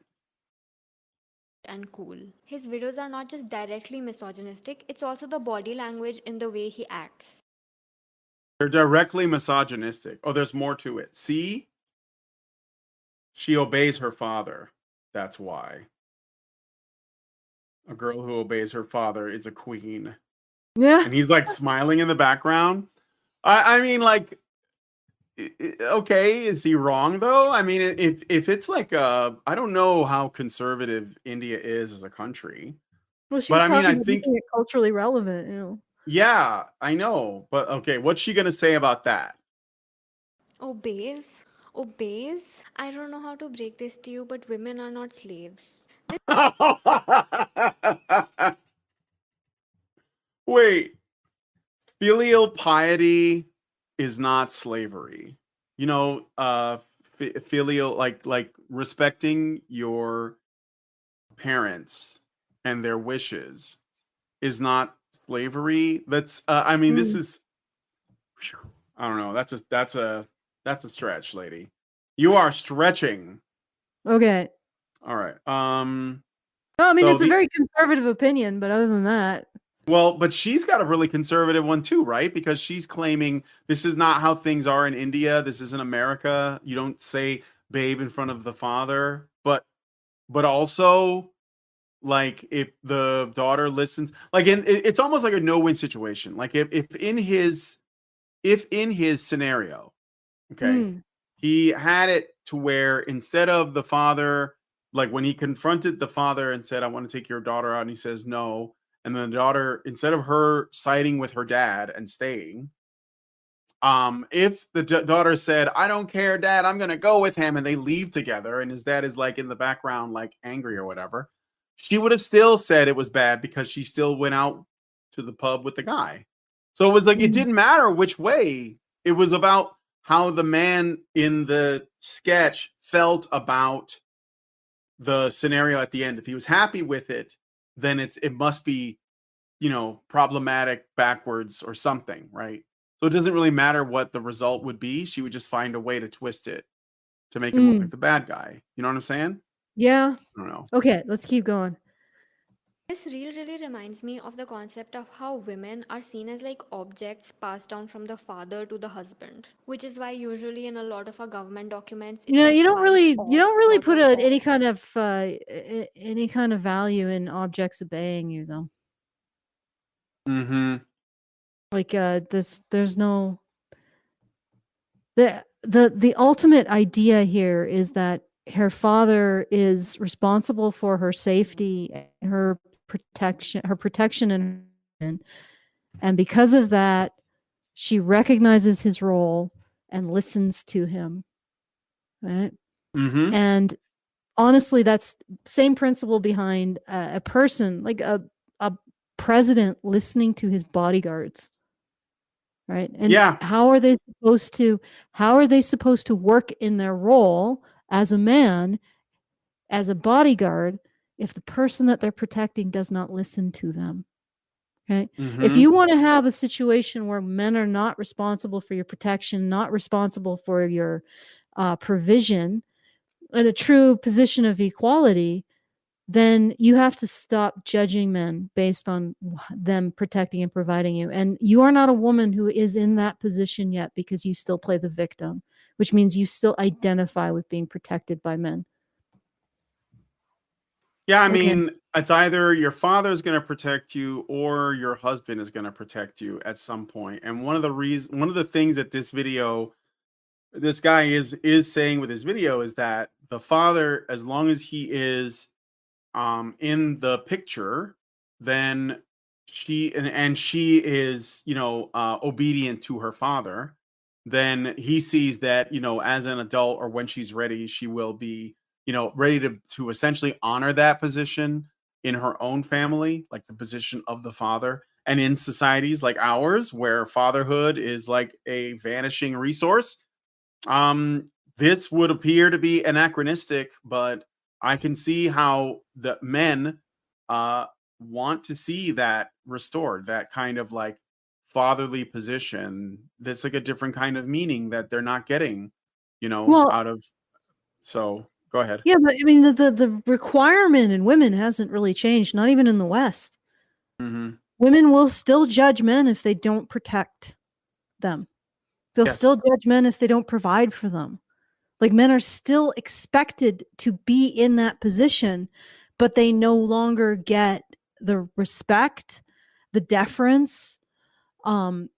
And cool. His videos are not just directly misogynistic, it's also the body language in the way he acts. They're directly misogynistic. Oh, there's more to it. See? She obeys her father. That's why. A girl who obeys her father is a queen. Yeah. And he's like smiling in the background. I mean, like, okay, is he wrong though? I mean, if it's like I don't know how conservative India is as a country. Well, she But was I mean, talking I about think making it culturally relevant. Yeah, I know. But okay, what's she gonna say about that? Obeys? Obeys? I don't know how to break this to you, but women are not slaves. Wait, filial piety is not slavery. You know, filial, like respecting your parents and their wishes is not slavery. That's I mean, this Mm, is I don't know. That's a stretch, lady. You are stretching. okay. All right. Well, I mean, So it's a the very conservative opinion, but other than that, Well, but she's got a really conservative one too, right? Because she's claiming this is not how things are in India. This isn't America. You don't say babe in front of the father. But also, like, if the daughter listens, like it's almost like a no-win situation. Like if in his scenario, okay, mm, he had it to where instead of the father, like when he confronted the father and said, I want to take your daughter out, and he says no. And then the daughter, instead of her siding with her dad and staying, if the daughter said, I don't care, dad, I'm gonna go with him, and they leave together, and his dad is like in the background, like angry or whatever, she would have still said it was bad because she still went out to the pub with the guy. So it was like it mm, didn't matter which way. It was about how the man in the sketch felt about the scenario at the end. If he was happy with it, then it must be, problematic backwards or something, right? So it doesn't really matter what the result would be. She would just find a way to twist it to make him look like mm. the bad guy. You know what I'm saying? Yeah. I don't know. Okay, let's keep going. This reel really reminds me of the concept of how women are seen as like objects passed down from the father to the husband, which is why usually in a lot of our government documents You it's know, like wife you of don't really dot put dot dot. any kind of any kind of value in objects obeying you, though. Mm-hmm. Like there's no the ultimate idea here is that her father is responsible for her safety and her protection and because of that she recognizes his role and listens to him, right? Mm-hmm. And honestly, that's same principle behind a person like a president listening to his bodyguards, right? And Yeah. how are they supposed to work in their role as a man, as a bodyguard, if the person that they're protecting does not listen to them? Right? If Mm-hmm. you want to have a situation where men are not responsible for your protection, not responsible for your provision, in a true position of equality, then you have to stop judging men based on them protecting and providing you. And you are not a woman who is in that position yet because you still play the victim, which means you still identify with being protected by men. Yeah, I Okay. mean, it's either your father's going to protect you or your husband is going to protect you at some point. And one of the things that this guy is saying with his video is that the father, as long as he is in the picture, then and she is, obedient to her father, then he sees that, as an adult or when she's ready, she will be, ready to essentially honor that position in her own family, like the position of the father. And in societies like ours, where fatherhood is like a vanishing resource, this would appear to be anachronistic, but I can see how the men uh want to see that restored, that kind of like fatherly position. That's like a different kind of meaning that they're not getting, Well, out of. So go ahead. yeah, but I mean, the requirement in women hasn't really changed, not even in the West. Hmm. Women will still judge men if they don't protect them. They'll Yes. still judge men if they don't provide for them. Like men are still expected to be in that position, but they no longer get the respect, the deference, um,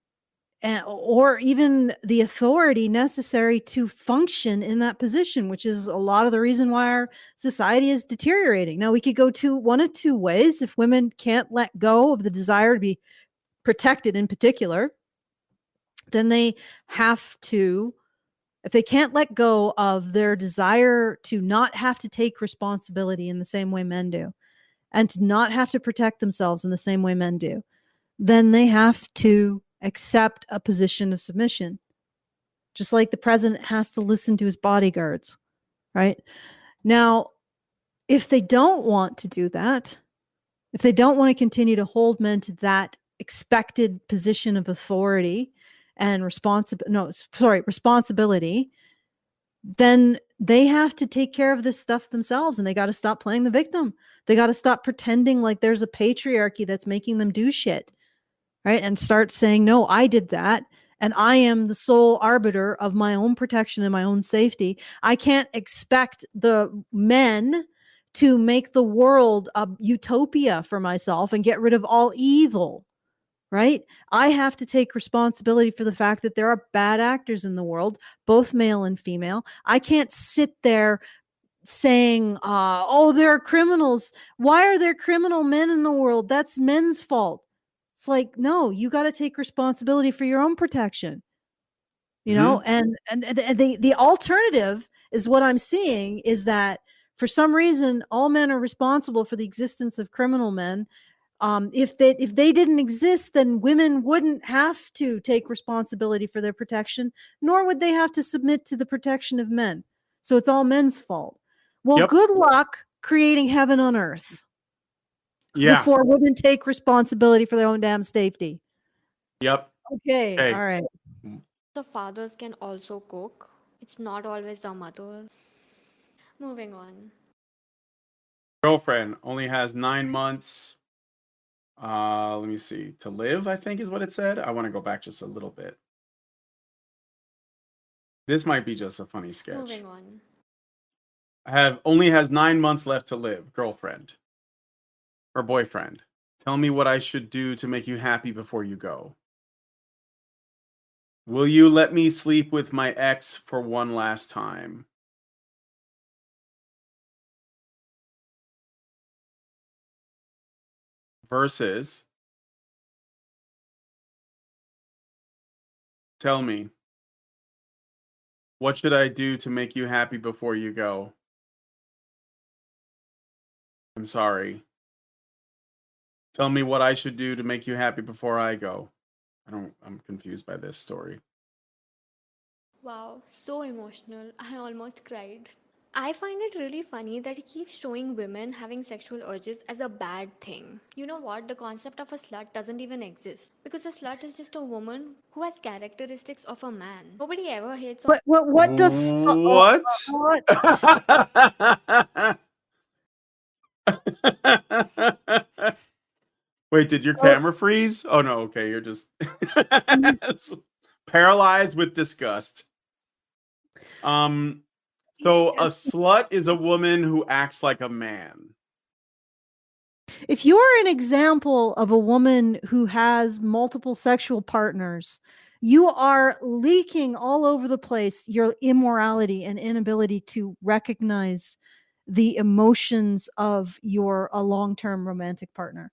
or even the authority necessary to function in that position, which is a lot of the reason why our society is deteriorating. Now, we could go to one of two ways. If women can't let go of the desire to be protected in particular, then they have to if they can't let go of their desire to not have to take responsibility in the same way men do, and to not have to protect themselves in the same way men do, then they have to accept a position of submission. Just like the president has to listen to his bodyguards, right? Now, if they don't want to do that, if they don't want to continue to hold men to that expected position of authority and responsibility, then they have to take care of this stuff themselves, and they got to stop playing the victim. They got to stop pretending like there's a patriarchy that's making them do shit, right? And start saying, no, I did that, and I am the sole arbiter of my own protection and my own safety. I can't expect the men to make the world a utopia for myself and get rid of all evil, right? I have to take responsibility for the fact that there are bad actors in the world, both male and female. I can't sit there saying, oh, there are criminals. Why are there criminal men in the world? That's men's fault. It's like, no, you got to take responsibility for your own protection. You know, and the alternative is what I'm seeing is that for some reason all men are responsible for the existence of criminal men. If they didn't exist, then women wouldn't have to take responsibility for their protection, nor would they have to submit to the protection of men. So it's all men's fault. Well, Yep. good luck creating heaven on earth Yeah. before women take responsibility for their own damn safety. Yep. Okay. Hey. All right. The fathers can also cook. It's not always the mother. Moving on. Girlfriend only has 9 months. Let me see. To live, I think is what it said. I want to go back just a little bit. This might be just a funny sketch. Moving on. Only has 9 months left to live. Girlfriend or boyfriend. Tell me what I should do to make you happy before you go. Will you let me sleep with my ex for one last time? Versus, tell me, what should I do to make you happy before you go? I'm sorry. Tell me what I should do to make you happy before I go. I'm confused by this story. Wow, so emotional. I almost cried. I find it really funny that he keeps showing women having sexual urges as a bad thing. You know what? The concept of a slut doesn't even exist. Because a slut is just a woman who has characteristics of a man. Nobody ever hates on. What the What? what? Wait, did your camera freeze? Oh no, okay, you're just paralyzed with disgust. So a slut is a woman who acts like a man. If you're an example of a woman who has multiple sexual partners, you are leaking all over the place your immorality and inability to recognize the emotions of a long-term romantic partner.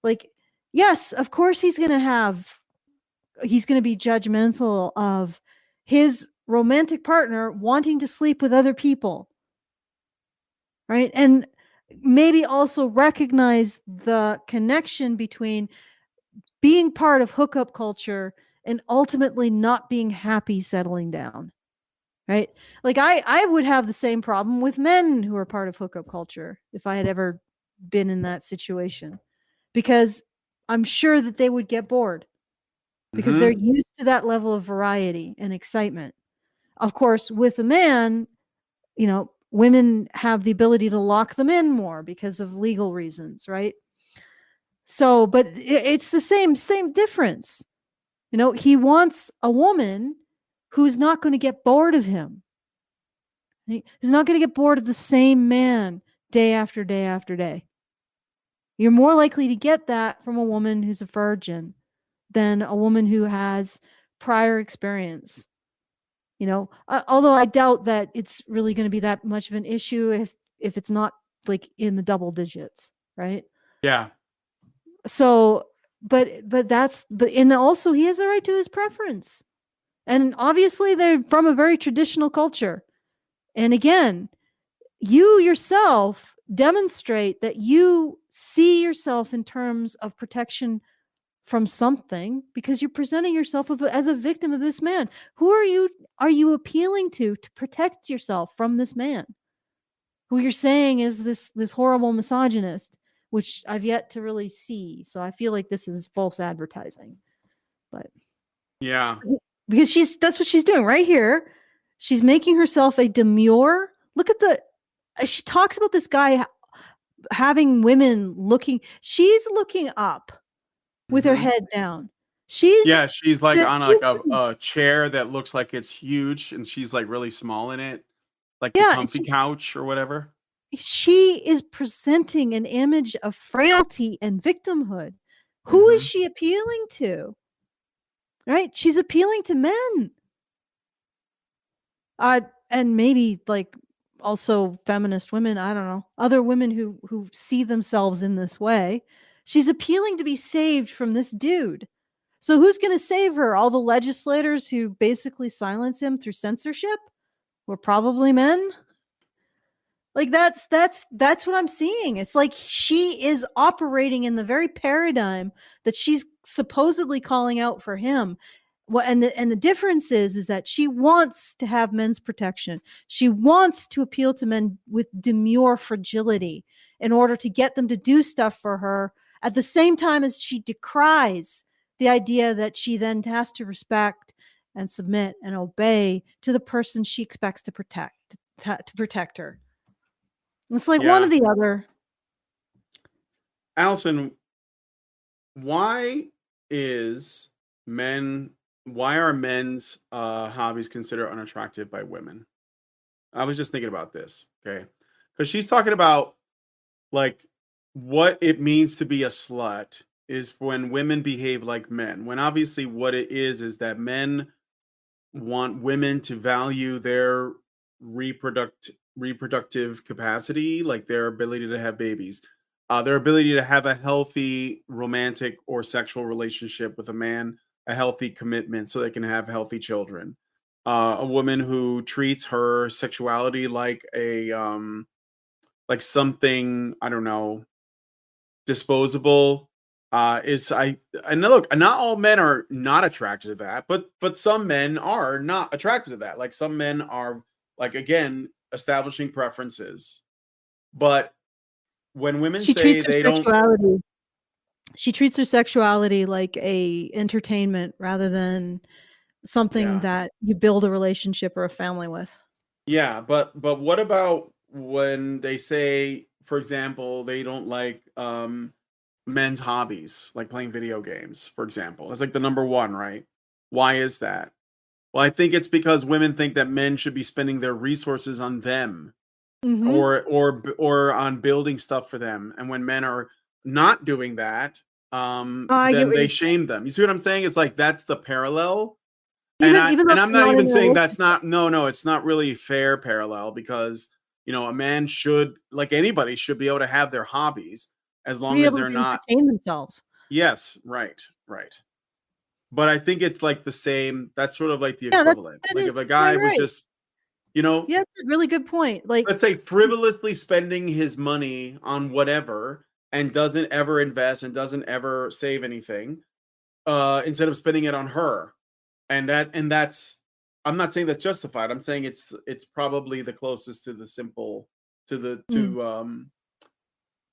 Like, yes, of course he's going to be judgmental of his romantic partner wanting to sleep with other people. Right? And maybe also recognize the connection between being part of hookup culture and ultimately not being happy settling down. Right? Like I would have the same problem with men who are part of hookup culture if I had ever been in that situation, because I'm sure that they would get bored because they're used to that level of variety and excitement. Of course, with a man, you know, women have the ability to lock them in more because of legal reasons, right? So, but it's the same difference. You know, he wants a woman who's not going to get bored of him. He's not going to get bored of the same man day after day after day. You're more likely to get that from a woman who's a virgin than a woman who has prior experience. You know, although I doubt that it's really going to be that much of an issue if it's not like in the double digits, right? Yeah. So, but and also he has a right to his preference, And obviously they're from a very traditional culture. And again, you yourself demonstrate that you see yourself in terms of protection from something because you're presenting yourself as a victim of this man. Who are you appealing to protect yourself from this man who you're saying is this horrible misogynist, which I've yet to really see. So I feel like this is false advertising. But Yeah. because that's what she's doing right here. She's making herself a demure. Look at she talks about this guy having women she's looking up with her head down. She's like on like a chair that looks like it's huge, and she's like really small in it, like the comfy couch or whatever. She is presenting an image of frailty and victimhood. Who is she appealing to? Right? She's appealing to men. And maybe like also feminist women, I don't know, other women who see themselves in this way. She's appealing to be saved from this dude. So who's going to save her? All the legislators who basically silence him through censorship were probably men. Like that's what I'm seeing. It's like she is operating in the very paradigm that she's supposedly calling out for him. Well, and the difference is that she wants to have men's protection. She wants to appeal to men with demure fragility in order to get them to do stuff for her at the same time as she decries the idea that she then has to respect and submit and obey to the person she expects to protect her. It's like one or the other. Allison, why are men's hobbies considered unattractive by women? I was just thinking about this, okay? Because she's talking about like what it means to be a slut is when women behave like men. When obviously what it is that men want women to value their reproductive capacity, like their ability to have babies, their ability to have a healthy romantic or sexual relationship with a man, a healthy commitment so they can have healthy children. A woman who treats her sexuality like like something, I don't know, disposable. And look, not all men are not attracted to that, but some men are not attracted to that. Like some men are like, again, establishing preferences. But when women say they don't, she treats her sexuality like a entertainment rather than something that you build a relationship or a family with. Yeah, but what about when they say, for example, they don't like men's hobbies, like playing video games, for example. It's like the number one, right? Why is that? Well, I think it's because women think that men should be spending their resources on them or on building stuff for them. And when men are not doing that, then they shame them. You see what I'm saying? It's like that's the parallel. And I'm not even saying that's not it's not really fair parallel because a man should, like anybody, should be able to have their hobbies as long as they're not entertain themselves. Yes, right. But I think it's like the same. That's sort of like the equivalent. Like if a guy was just, yeah, it's a really good point. Like, let's say frivolously spending his money on whatever and doesn't ever invest and doesn't ever save anything, instead of spending it on her, and that's. I'm not saying that's justified. I'm saying it's probably the closest to the simple to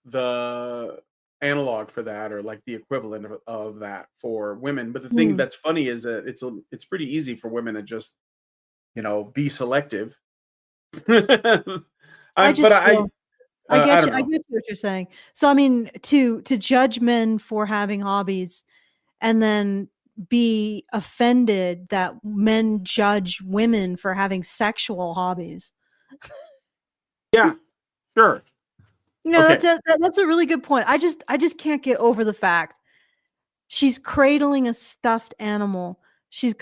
the analog for that, or like the equivalent of that for women. But the thing that's funny is that it's pretty easy for women to just be selective. I get what you're saying. So I mean, to judge men for having hobbies and then be offended that men judge women for having sexual hobbies. Yeah, sure. No, that's a really good point. I just can't get over the fact she's cradling a stuffed animal. She's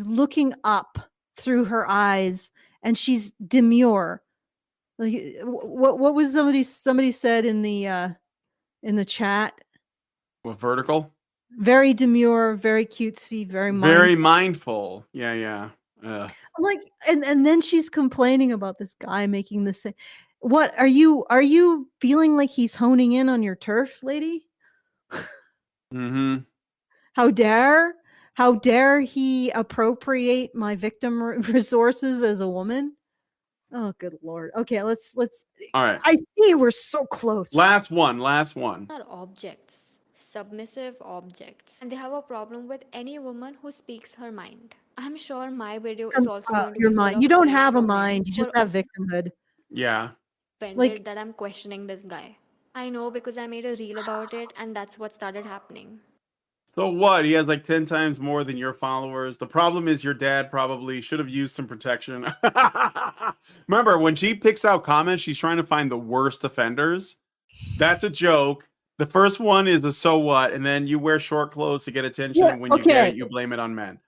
looking up through her eyes and she's demure. Like what was somebody said in the chat? What, vertical? Very demure, very cutesy, very Very mindful. mindful. Yeah. I'm like, and then she's complaining about this guy making this. What are you feeling like he's honing in on your turf, lady? Mm-hmm. How dare he appropriate my victim resources as a woman? Oh, good lord. Okay, let's. All right. I see we're so close. Last one. Are objects, submissive objects, and they have a problem with any woman who speaks her mind. I'm sure my video is also going to Your be full mind. of You don't hate have a from men mind. You who just have victimhood. Yeah. offended that I'm questioning this guy. I know because I made a reel about it, and that's what started happening. So what? He has like 10 times more than your followers. The problem is your dad probably should have used some protection. Remember, when she picks out comments, she's trying to find the worst offenders. That's a joke. The first one is a so what, and then you wear short clothes to get attention, Yeah, and when you get it, you blame it on men.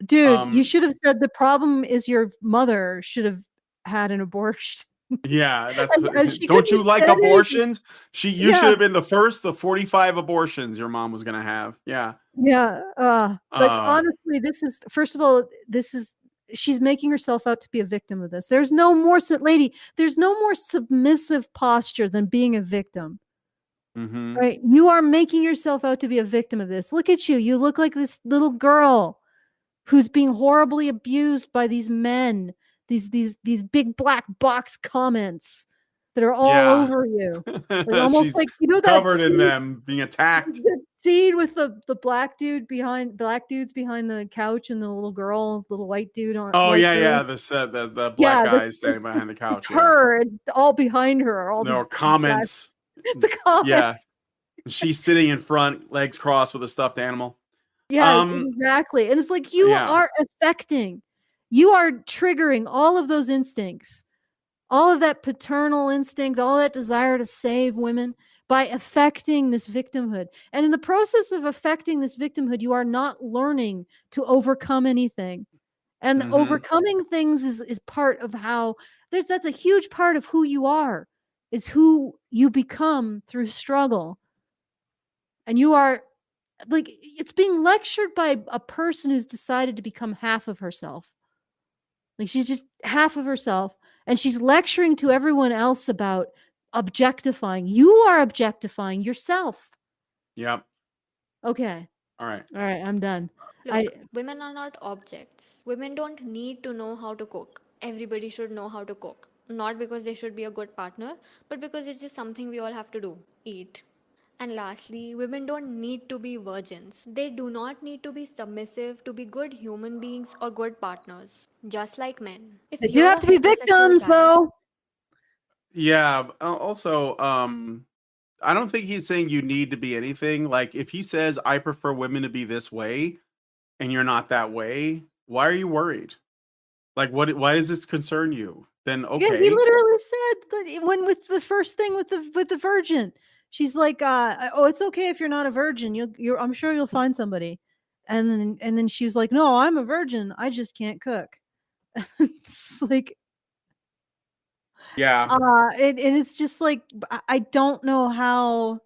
dude, you should have said the problem is your mother should have had an abortion. Yeah, that's And she don't couldn't you have like said anything. abortions? You Yeah. should have been the first of 45 abortions your mom was gonna have. Yeah. Yeah, but honestly, this is first of all, she's making herself out to be a victim of this. There's no more there's no more submissive posture than being a victim. Mm-hmm. Right? You are making yourself out to be a victim of this. Look at you. You look like this little girl who's being horribly abused by these men. These big black box comments that are all over you. Like almost She's like that covered in scene, them, being attacked. the scene with the black dudes behind the couch and the little white dude on Oh white yeah, girl. yeah. The black guy standing behind the couch. It's Yeah. her, and all behind her are all No these comments. the comments. Yeah. She's sitting in front, legs crossed with a stuffed animal. Yes, exactly. And it's like you are triggering all of those instincts, all of that paternal instinct, all that desire to save women by affecting this victimhood. And in the process of affecting this victimhood, you are not learning to overcome anything. And overcoming things is part of how that's a huge part of who you are, is who you become through struggle. And you are like, it's being lectured by a person who's decided to become half of herself. Like she's just half of herself, and she's lecturing to everyone else about objectifying. You are objectifying yourself. Yep. Okay. All right. I'm done. Look, women are not objects. Women don't need to know how to cook. Everybody should know how to cook. Not because they should be a good partner, but because it's just something we all have to do. Eat. And lastly, women don't need to be virgins. They do not need to be submissive to be good human beings or good partners. Just like men. If you have to be victims, though. Yeah. Also, I don't think he's saying you need to be anything. Like, if he says, I prefer women to be this way, and you're not that way, why are you worried? Like, why does this concern you? Then, okay. Yeah, he literally said that when with the first thing with the virgin, she's like, oh, it's okay if you're not a virgin. I'm sure you'll find somebody. And then she was like, no, I'm a virgin. I just can't cook. It's like, yeah. And it's just like, I don't know how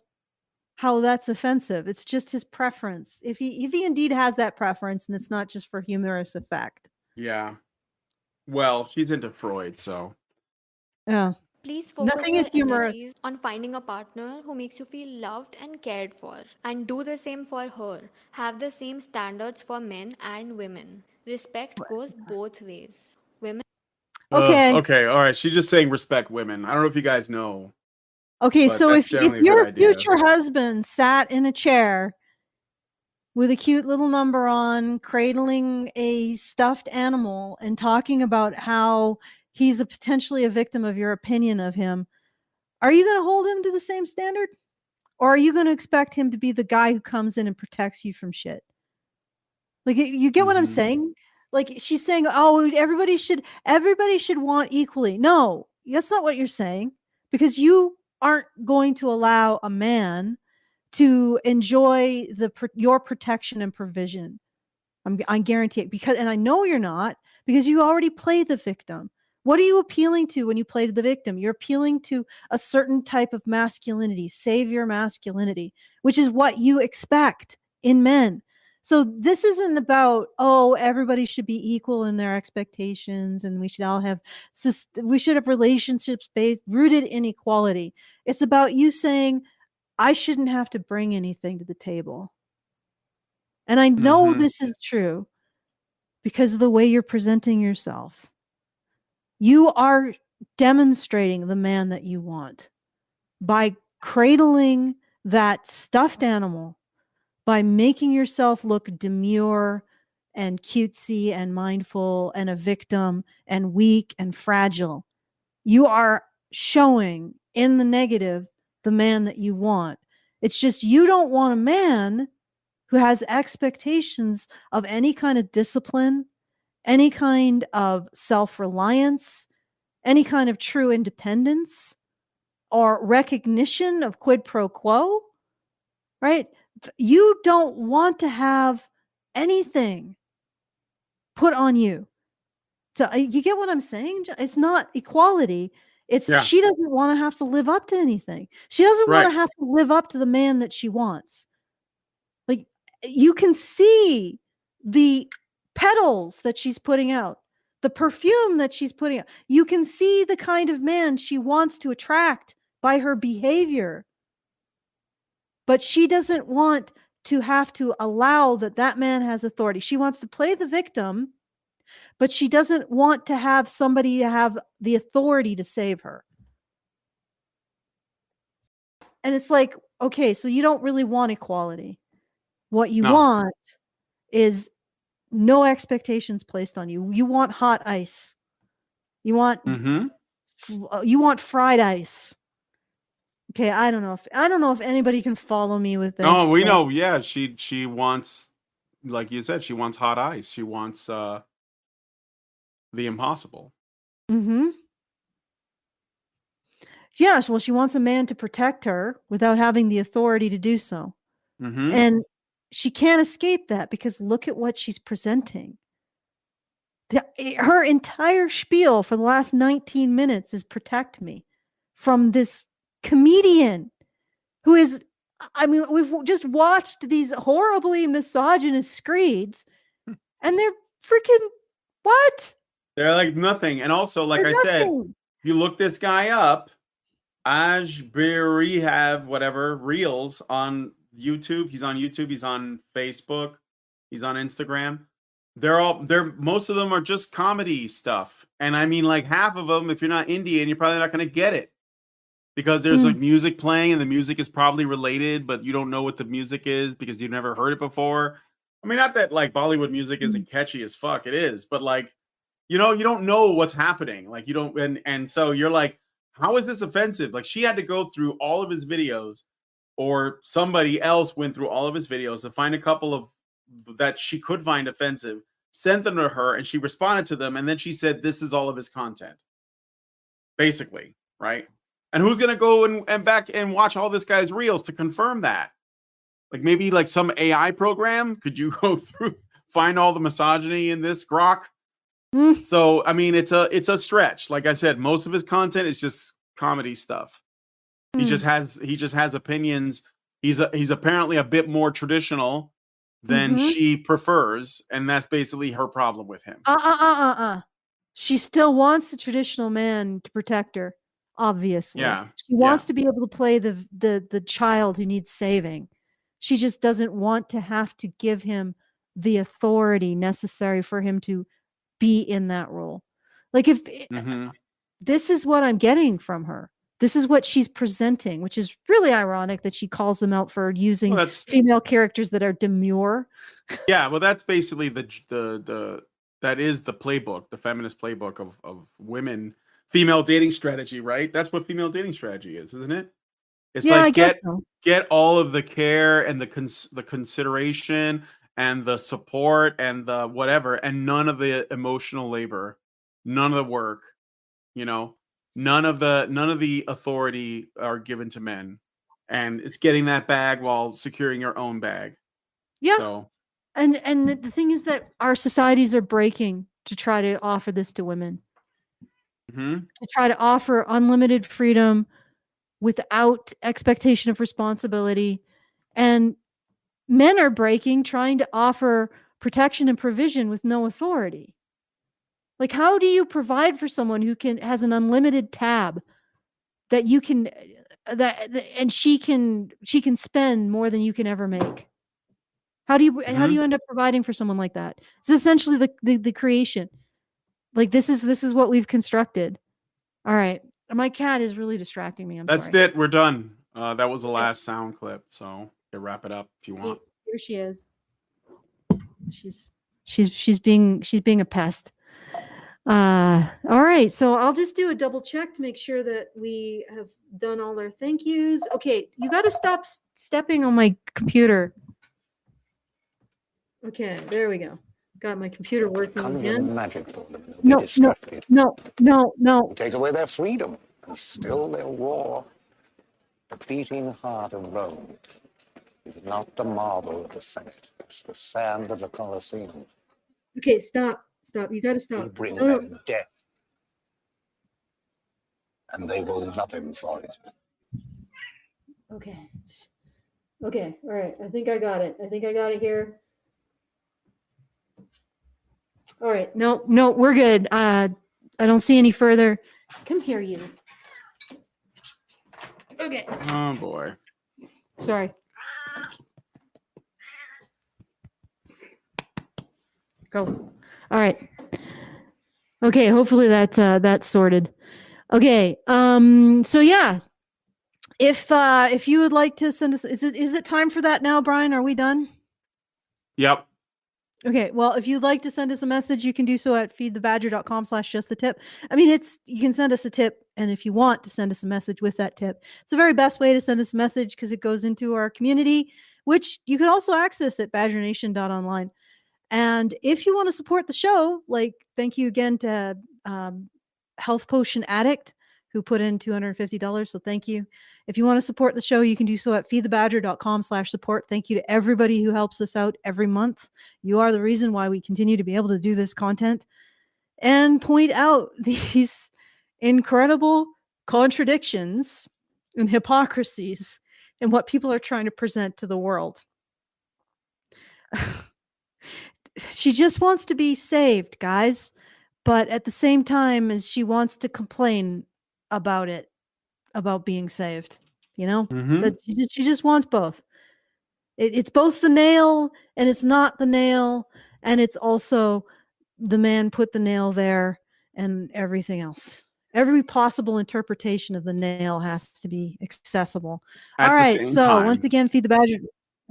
that's offensive. It's just his preference. If he indeed has that preference, and it's not just for humorous effect. Yeah. Well, she's into Freud, so. Yeah. Please focus your energies on finding a partner who makes you feel loved and cared for. And do the same for her. Have the same standards for men and women. Respect goes both ways. Women. Okay. Okay. All right. She's just saying respect women. I don't know if you guys know. Okay, so if your future husband sat in a chair with a cute little number on, cradling a stuffed animal and talking about how he's potentially a victim of your opinion of him, are you going to hold him to the same standard? Or are you going to expect him to be the guy who comes in and protects you from shit? Like, you get what I'm saying? Like, she's saying, oh, everybody should want equally. No, that's not what you're saying, because you aren't going to allow a man to enjoy your protection and provision. I guarantee it, and I know you're not, because you already play the victim. What are you appealing to when you play the victim? You're appealing to a certain type of masculinity, savior masculinity, which is what you expect in men. So this isn't about, oh, everybody should be equal in their expectations and we should all have relationships rooted in equality. It's about you saying, I shouldn't have to bring anything to the table. And I know this is true because of the way you're presenting yourself. You are demonstrating the man that you want by cradling that stuffed animal, by making yourself look demure and cutesy and mindful and a victim and weak and fragile. You are showing in the negative the man that you want. It's just you don't want a man who has expectations of any kind of discipline, any kind of self-reliance, any kind of true independence or recognition of quid pro quo, right? You don't want to have anything put on you. So you get what I'm saying? It's not equality. It's she doesn't want to have to live up to anything. She doesn't want to have to live up to the man that she wants. Like, you can see the petals that she's putting out, the perfume that she's putting out. You can see the kind of man she wants to attract by her behavior. But she doesn't want to have to allow that man has authority. She wants to play the victim, but she doesn't want to have somebody to have the authority to save her. And it's like, okay, so you don't really want equality. What you want is no expectations placed on you. You want hot ice. You want fried ice. Okay, I don't know if anybody can follow me with this. Oh, we know. Yeah, she wants, like you said, she wants hot ice. She wants the impossible. Yes, well, she wants a man to protect her without having the authority to do so. And she can't escape that because look at what she's presenting. Her entire spiel for the last 19 minutes is protect me from this comedian who is, I mean, we've just watched these horribly misogynist screeds and they're freaking what? They're like nothing. And also, like I said, if you look this guy up, Rehab, whatever, Reels on YouTube. He's on YouTube. He's on Facebook. He's on Instagram. Most of them are just comedy stuff. And I mean, like half of them, if you're not Indian, you're probably not going to get it because there's like music playing and the music is probably related, but you don't know what the music is because you've never heard it before. I mean, not that like Bollywood music isn't catchy as fuck. It is, but like, you don't know what's happening. Like you don't, and so you're like, how is this offensive? Like she had to go through all of his videos, or somebody else went through all of his videos to find a couple of that she could find offensive, sent them to her, and she responded to them, and then she said, this is all of his content. Basically, right? And who's gonna go and back and watch all this guy's reels to confirm that? Like maybe like some AI program? Could you go through, find all the misogyny in this grok? So I mean, it's a stretch. Like I said, most of his content is just comedy stuff. He just has opinions. He's apparently a bit more traditional than she prefers, and that's basically her problem with him. She still wants the traditional man to protect her. Obviously, she wants to be able to play the child who needs saving. She just doesn't want to have to give him the authority necessary for him to be in that role. Like if this is what I'm getting from her, this is what she's presenting, which is really ironic that she calls them out for using female characters that are demure. Yeah, well, that's basically that is the playbook, the feminist playbook of women, female dating strategy, right? That's what female dating strategy is, isn't it? It's like get all of the care and the consideration and the support and the whatever, and none of the emotional labor, none of the work, none of the authority are given to men, and it's getting that bag while securing your own bag. Yeah. So, and the thing is that our societies are breaking to try to offer this to women, to try to offer unlimited freedom without expectation of responsibility, and men are breaking, trying to offer protection and provision with no authority. Like, how do you provide for someone who has an unlimited tab that you can and she can spend more than you can ever make? How do you end up providing for someone like that? It's essentially the creation. Like, this is what we've constructed. All right. My cat is really distracting me. That's sorry. it. We're done. That was the last sound clip. So you wrap it up if you want. Here she is. She's being a pest. All right. So I'll just do a double check to make sure that we have done all our thank yous. Okay. You got to stop stepping on my computer. Okay. There we go. Got my computer working again. Magic for them. No. Take away their freedom, and still they'll roar. The beating heart of Rome is not the marble of the Senate. It's the sand of the Colosseum. Okay, stop. You got to stop. You bring them death, and they will love him for it. Okay. All right. I think I got it here. All right. No, we're good. I don't see any further. Come here, you. Okay. Oh boy. Sorry. Go. All right. Okay. Hopefully that's sorted. Okay. So yeah. If you would like to send us, is it time for that now, Brian? Are we done? Yep. Okay, well, if you'd like to send us a message, you can do so at feedthebadger.com/justthetip. I mean, you can send us a tip, and if you want to send us a message with that tip, it's the very best way to send us a message because it goes into our community, which you can also access at badgernation.online. And if you want to support the show, like, thank you again to Health Potion Addict, who put in $250. So thank you. If you want to support the show, you can do so at feedthebadger.com/support. Thank you to everybody who helps us out every month. You are the reason why we continue to be able to do this content and point out these incredible contradictions and hypocrisies in what people are trying to present to the world. She just wants to be saved, guys. But at the same time as she wants to complain about being saved, that she just wants both. It's both the nail and it's not the nail, and it's also the man put the nail there and everything else. Every possible interpretation of the nail has to be accessible. All right, so once again, Feed the Badger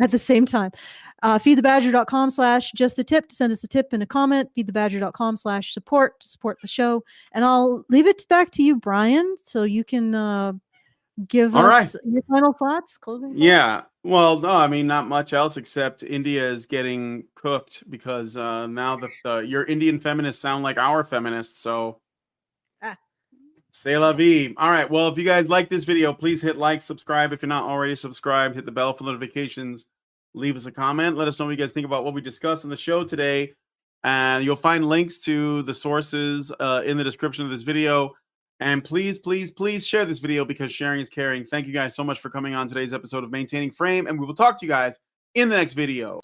at the same time. Feedthebadger.com/justthetip to send us a tip and a comment. Feedthebadger.com/support to support the show. And I'll leave it back to you, Brian, so you can give us your final thoughts, closing thoughts. Yeah. Well, no, I mean, not much else except India is getting cooked because now that your Indian feminists sound like our feminists. So c'est la vie. All right. Well, if you guys like this video, please hit like, subscribe. If you're not already subscribed, hit the bell for notifications. Leave us a comment. Let us know what you guys think about what we discussed on the show today. And you'll find links to the sources in the description of this video. And please, please, please share this video because sharing is caring. Thank you guys so much for coming on today's episode of Maintaining Frame. And we will talk to you guys in the next video.